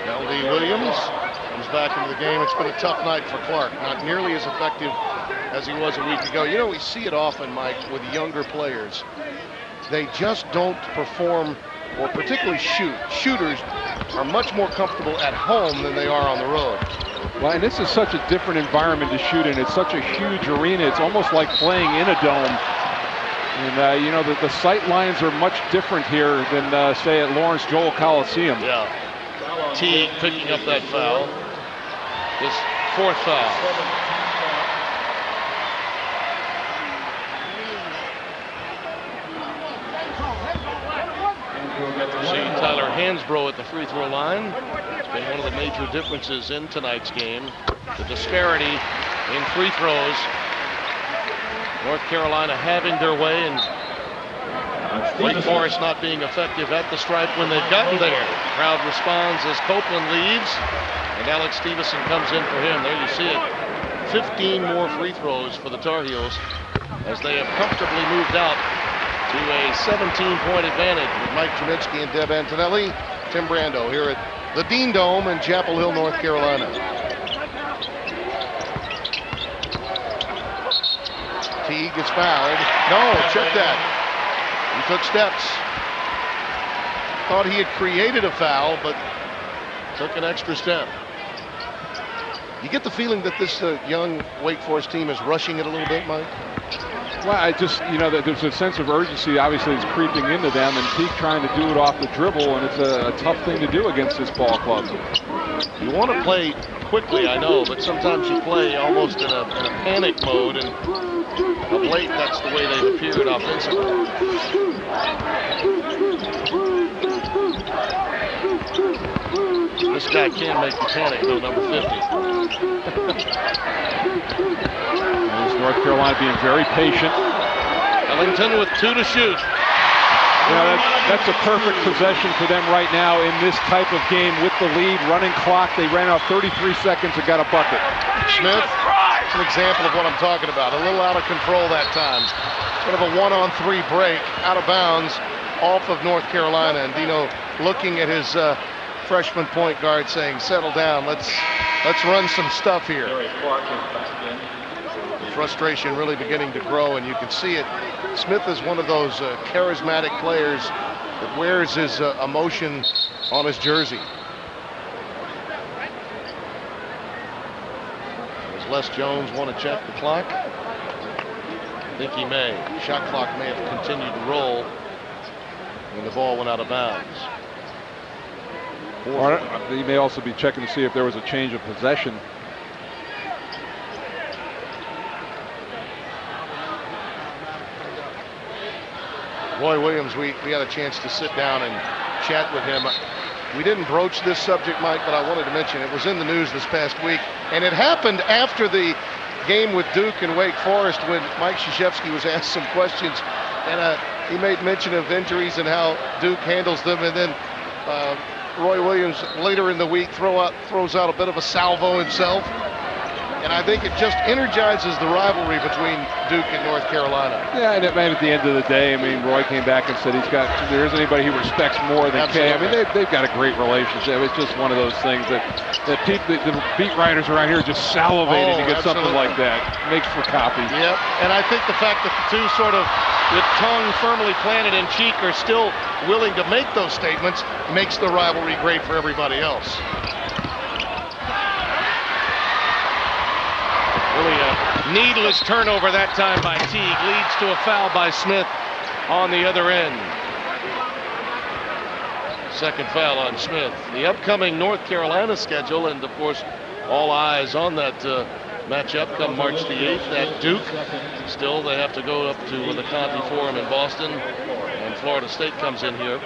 L.D. Williams comes back into the game. It's been a tough night for Clark. Not nearly as effective as he was a week ago. You know, we see it often, Mike, with younger players. They just don't perform, or particularly shoot. Shooters are much more comfortable at home than they are on the road. Well, and this is such a different environment to shoot in. It's such a huge arena. It's almost like playing in a dome. And, you know, the sight lines are much different here than, say, at Lawrence Joel Coliseum. Yeah. Teague picking up that foul. His fourth foul. See Tyler Hansbrough at the free throw line. It's been one of the major differences in tonight's game. The disparity in free throws. North Carolina having their way and Wake Forest not being effective at the stripe when they've gotten there. Crowd responds as Copeland leaves and Alex Stevenson comes in for him. There you see it. 15 more free throws for the Tar Heels as they have comfortably moved out to a 17-point advantage with Mike Trubisky and Deb Antonelli. Tim Brando here at the Dean Dome in Chapel Hill, North Carolina. Teague is fouled. No, check that. He took steps. Thought he had created a foul, but took an extra step. You get the feeling that this young Wake Forest team is rushing it a little bit, Mike? Well, I just, that there's a sense of urgency obviously is creeping into them, and Teague trying to do it off the dribble, and it's a tough thing to do against this ball club. You want to play quickly, I know, but sometimes you play almost in a panic mode, and of late that's the way they've appeared offensively. This guy can make you panic, though, number 50. There's North Carolina being very patient. Ellington with 2 to shoot. That's a perfect possession for them right now in this type of game with the lead, running clock. They ran out 33 seconds and got a bucket. Smith, an example of what I'm talking about. A little out of control that time. Sort of a 1-on-3 break, out of bounds, off of North Carolina. And Dino looking at his freshman point guard saying, settle down, let's run some stuff here. The frustration really beginning to grow, and you can see it. Smith is one of those charismatic players that wears his emotion on his jersey. Does Les Jones want to check the clock? I think he may. Shot clock may have continued to roll when the ball went out of bounds. Or he may also be checking to see if there was a change of possession. Roy Williams, we had a chance to sit down and chat with him. We didn't broach this subject, Mike, but I wanted to mention it was in the news this past week, and it happened after the game with Duke and Wake Forest when Mike Krzyzewski was asked some questions, and he made mention of injuries and how Duke handles them, and then Roy Williams later in the week throws out a bit of a salvo himself. And I think it just energizes the rivalry between Duke and North Carolina. Yeah, and at the end of the day, I mean, Roy came back and said there isn't anybody he respects more than Kay. I mean, they've got a great relationship. It's just one of those things that people, the beat writers around here just salivating to get something like that. Makes for copy. Yep, and I think the fact that the two sort of with tongue firmly planted in cheek are still willing to make those statements makes the rivalry great for everybody else. Really a needless turnover that time by Teague leads to a foul by Smith on the other end. Second foul on Smith. The upcoming North Carolina schedule, and of course all eyes on that matchup come March the 8th at Duke. Still they have to go up to the Conti Forum in Boston, and Florida State comes in here.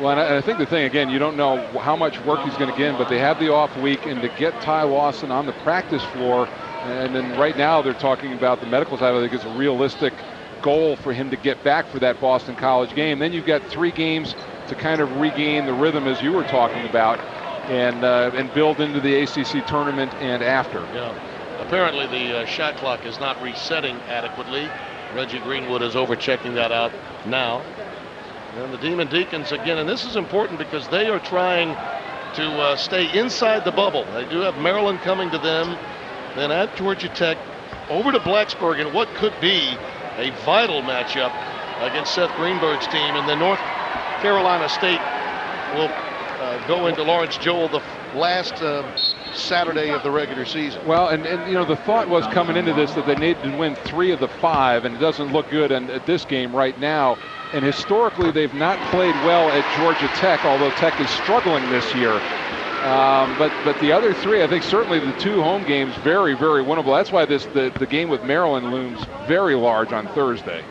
Well, and I think the thing, again, you don't know how much work he's going to get in, but they have the off week, and to get Ty Lawson on the practice floor. And then right now they're talking about the medical side. I think it's a realistic goal for him to get back for that Boston College game. Then you've got 3 games to kind of regain the rhythm as you were talking about, and build into the ACC tournament and after. Yeah. Apparently the shot clock is not resetting adequately. Reggie Greenwood is over-checking that out now. And the Demon Deacons again, and this is important because they are trying to stay inside the bubble. They do have Maryland coming to them. Then at Georgia Tech, over to Blacksburg in what could be a vital matchup against Seth Greenberg's team. And then North Carolina State will go into Lawrence Joel the last Saturday of the regular season. Well, and the thought was coming into this that they needed to win 3 of the 5, and it doesn't look good at this game right now. And historically, they've not played well at Georgia Tech, although Tech is struggling this year. But the other 3, I think certainly the 2 home games, very, very winnable. That's why the game with Maryland looms very large on Thursday.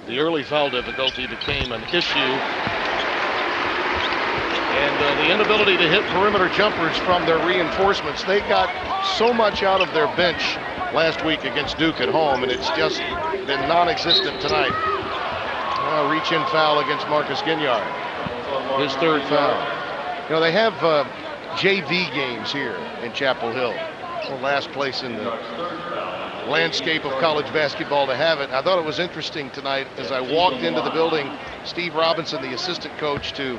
The early foul difficulty became an issue. And the inability to hit perimeter jumpers from their reinforcements. They got so much out of their bench last week against Duke at home, and it's just been non-existent tonight. Reach-in foul against Marcus Ginyard. His 3rd foul. They have JV games here in Chapel Hill. The last place in the landscape of college basketball to have it. I thought it was interesting tonight as I walked into the building. Steve Robinson, the assistant coach to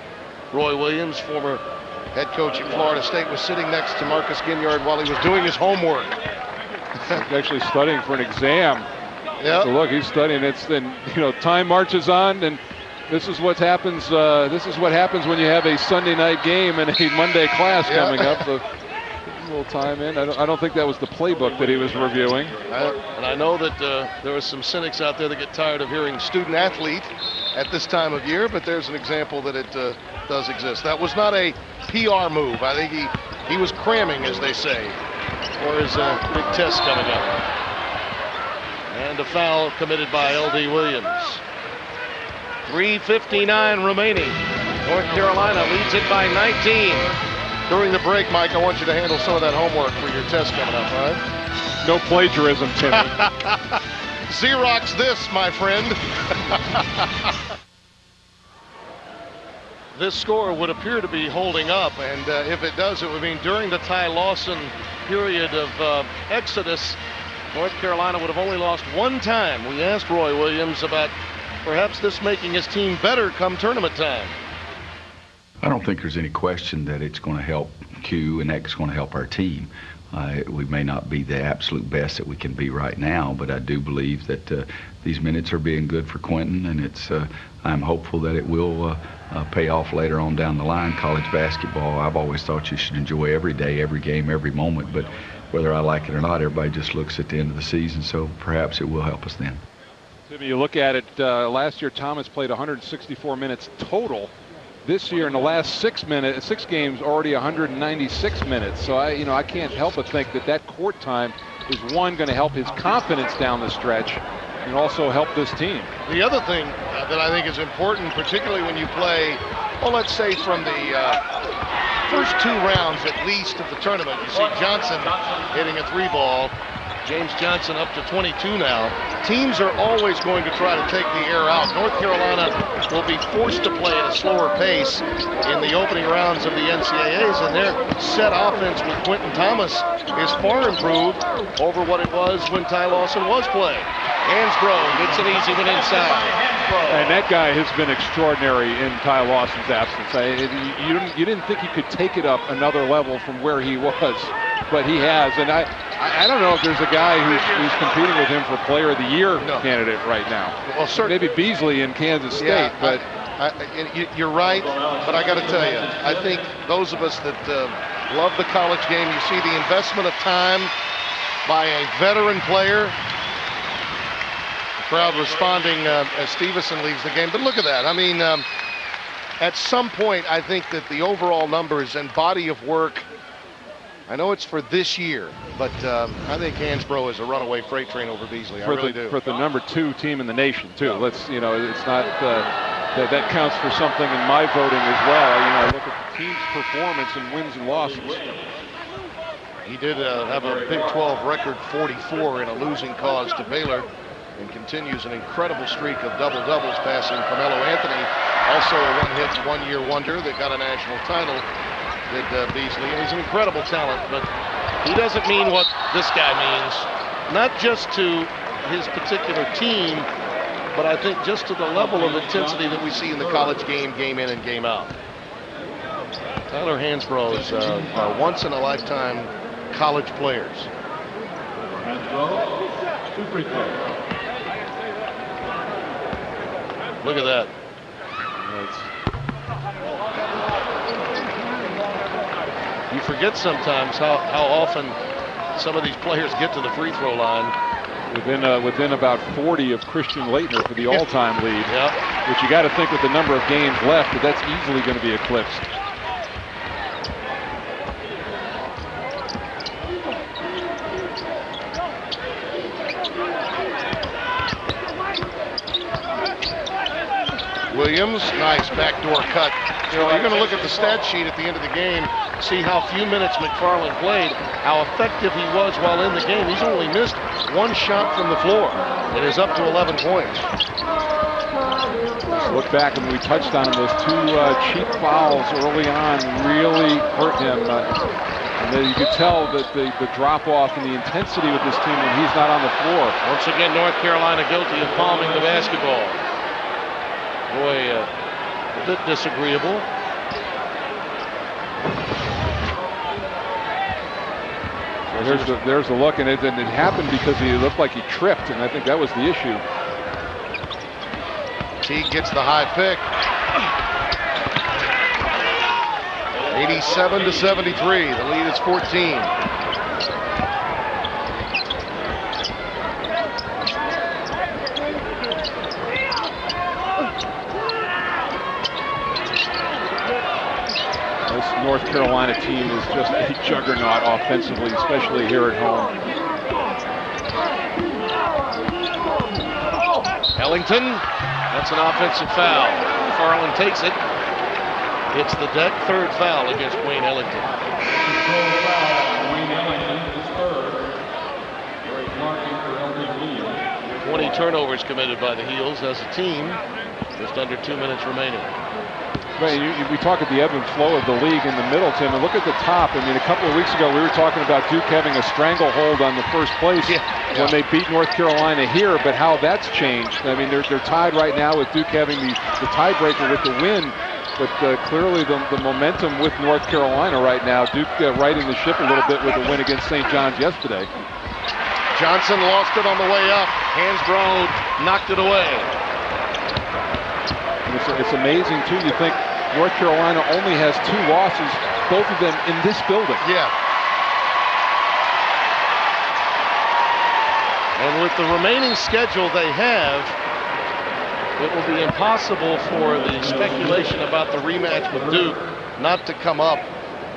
Roy Williams, former head coach at Florida State, was sitting next to Marcus Ginyard while he was doing his homework. He's actually studying for an exam. Yep. So look, he's studying. Time marches on, and this is what happens. This is what happens when you have a Sunday night game and a Monday class coming up. So, a little time in. I don't think that was the playbook that he was reviewing. And I know that there are some cynics out there that get tired of hearing student athlete at this time of year, but there's an example that it does exist. That was not a PR move. I think he was cramming, as they say, for his big test coming up. And a foul committed by L.D. Williams. 3:59 remaining. North Carolina leads it by 19. During the break, Mike, I want you to handle some of that homework for your test coming up, all right? No plagiarism, Timmy. Xerox this, my friend. This score would appear to be holding up, and if it does, it would mean during the Ty Lawson period of exodus, North Carolina would have only lost one time. We asked Roy Williams about perhaps this making his team better come tournament time. I don't think there's any question that it's going to help Q and that's going to help our team. We may not be the absolute best that we can be right now, but I do believe that these minutes are being good for Quentin, and I'm hopeful that it will pay off later on down the line. College basketball, I've always thought you should enjoy every day, every game, every moment, but whether I like it or not, everybody just looks at the end of the season, so perhaps it will help us then. Timmy, you look at it, last year Thomas played 164 minutes total. This year in the last 6 games, already 196 minutes. So I can't help but think that court time is going to help his confidence down the stretch and also help this team. The other thing that I think is important, particularly when you play, well, let's say from the first 2 rounds at least of the tournament, you see Johnson hitting a 3-ball. James Johnson up to 22 now. Teams are always going to try to take the air out. North Carolina will be forced to play at a slower pace in the opening rounds of the NCAAs, and their set offense with Quentin Thomas is far improved over what it was when Ty Lawson was playing. Hansbrough gets an easy one inside. And that guy has been extraordinary in Ty Lawson's absence. You didn't think he could take it up another level from where he was, but he has. And I don't know if there's a guy who's competing with him for Player of the Year candidate right now. Well, certainly. Maybe Beasley in Kansas State, yeah, but you're right. But I got to tell you, I think those of us that love the college game, you see the investment of time by a veteran player. The crowd responding as Stevenson leaves the game. But look at that. I mean, at some point, I think that the overall numbers and body of work, I know it's for this year, but I think Hansbrough is a runaway freight train over Beasley. I really do. For the number 2 team in the nation, too. It's not that counts for something in my voting as well. I look at the team's performance in wins and losses. He did have a Big 12 record 44 in a losing cause to Baylor, and continues an incredible streak of double-doubles, passing Carmelo Anthony, also a one-hit, one-year wonder that got a national title. Did Beasley, and he's an incredible talent, but he doesn't mean what this guy means, not just to his particular team, but I think just to the level of intensity that we see in the college game, game in and game out. Tyler Hansbrough is our once-in-a-lifetime college players. Look at that. You forget sometimes how often some of these players get to the free throw line. Within about 40 of Christian Laettner for the all-time lead. Yeah. Which you got to think with the number of games left that that's easily going to be eclipsed. Williams, nice backdoor cut. You're going to look at the stat sheet at the end of the game, see how few minutes McFarland played, how effective he was while in the game. He's only missed 1 shot from the floor. It is up to 11 points. Look back, and we touched on him. Those 2 cheap fouls early on really hurt him. And then you could tell that the drop-off and the intensity with this team when he's not on the floor. Once again, North Carolina guilty of palming the basketball. Boy, a bit disagreeable. There's the look, and it happened because he looked like he tripped, and I think that was the issue. Teague gets the high pick. 87-73. The lead is 14. This North Carolina team is just a juggernaut offensively, especially here at home. Ellington, that's an offensive foul. Farland takes it. It's the deck, third foul against Wayne Ellington. 20 turnovers committed by the Heels as a team. Just under 2 minutes remaining. Right, we talk at the ebb and flow of the league in the middle, Tim, and look at the top. I mean, a couple of weeks ago, we were talking about Duke having a stranglehold on the first place when they beat North Carolina here, but how that's changed. I mean, they're tied right now with Duke having the tiebreaker with the win. But clearly the momentum with North Carolina right now, Duke righting the ship a little bit with the win against St. John's yesterday. Johnson lost it on the way up. Hansbrough knocked it away. And it's amazing, too. You think North Carolina only has 2 losses, both of them in this building. Yeah. And with the remaining schedule they have, it will be impossible for the speculation about the rematch with Duke not to come up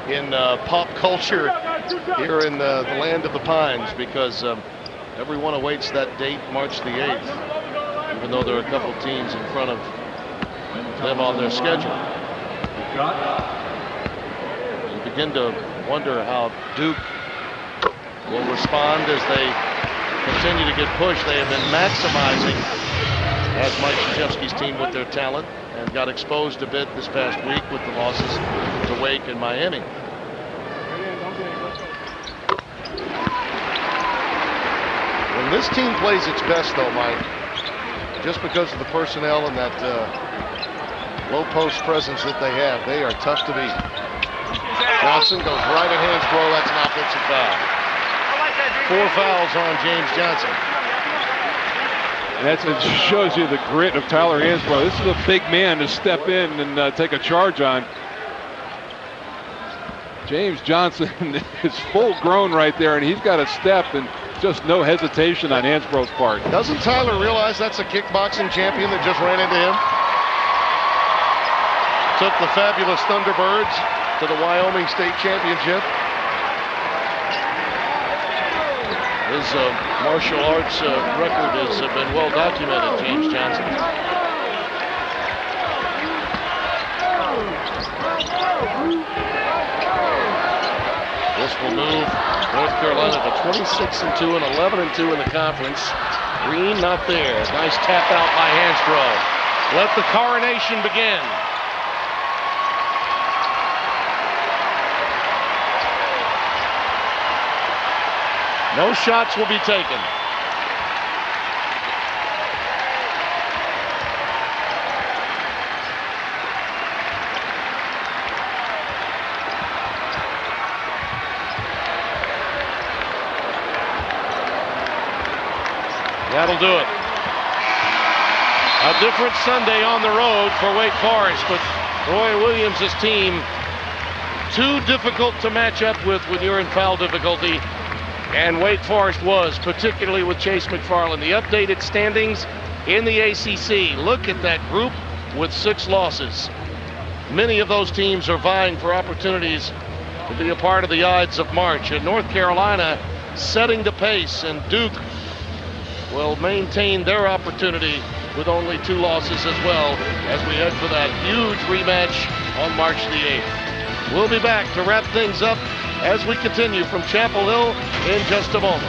in pop culture here in the land of the Pines, because everyone awaits that date, March the 8th, even though there are a couple teams in front of them on their schedule. You begin to wonder how Duke will respond as they continue to get pushed. They have been maximizing as Mike Krzyzewski's team with their talent, and got exposed a bit this past week with the losses to Wake and Miami. When this team plays its best, though, Mike, just because of the personnel and that low post presence that they have, they are tough to beat. Johnson goes right at Hansbrough. That's an offensive foul. 4 fouls on James Johnson. And it shows you the grit of Tyler Hansbrough. This is a big man to step in and take a charge on. James Johnson is full grown right there, and he's got a step and just no hesitation on Hansbrough's part. Doesn't Tyler realize that's a kickboxing champion that just ran into him? Took the fabulous Thunderbirds to the Wyoming State Championship. His martial arts record has been well documented, James Johnson. This will move North Carolina to 26-2 and 11-2 in the conference. Green not there. Nice tap out by Hansbrough. Let the coronation begin. No shots will be taken. That'll do it. A different Sunday on the road for Wake Forest, but Roy Williams' team too difficult to match up with when you're in foul difficulty. And Wake Forest was, particularly with Chase McFarland. The updated standings in the ACC. Look at that group with 6 losses. Many of those teams are vying for opportunities to be a part of the Ides of March. And North Carolina setting the pace, and Duke will maintain their opportunity with only 2 losses as well as we head for that huge rematch on March the 8th. We'll be back to wrap things up as we continue from Chapel Hill in just a moment.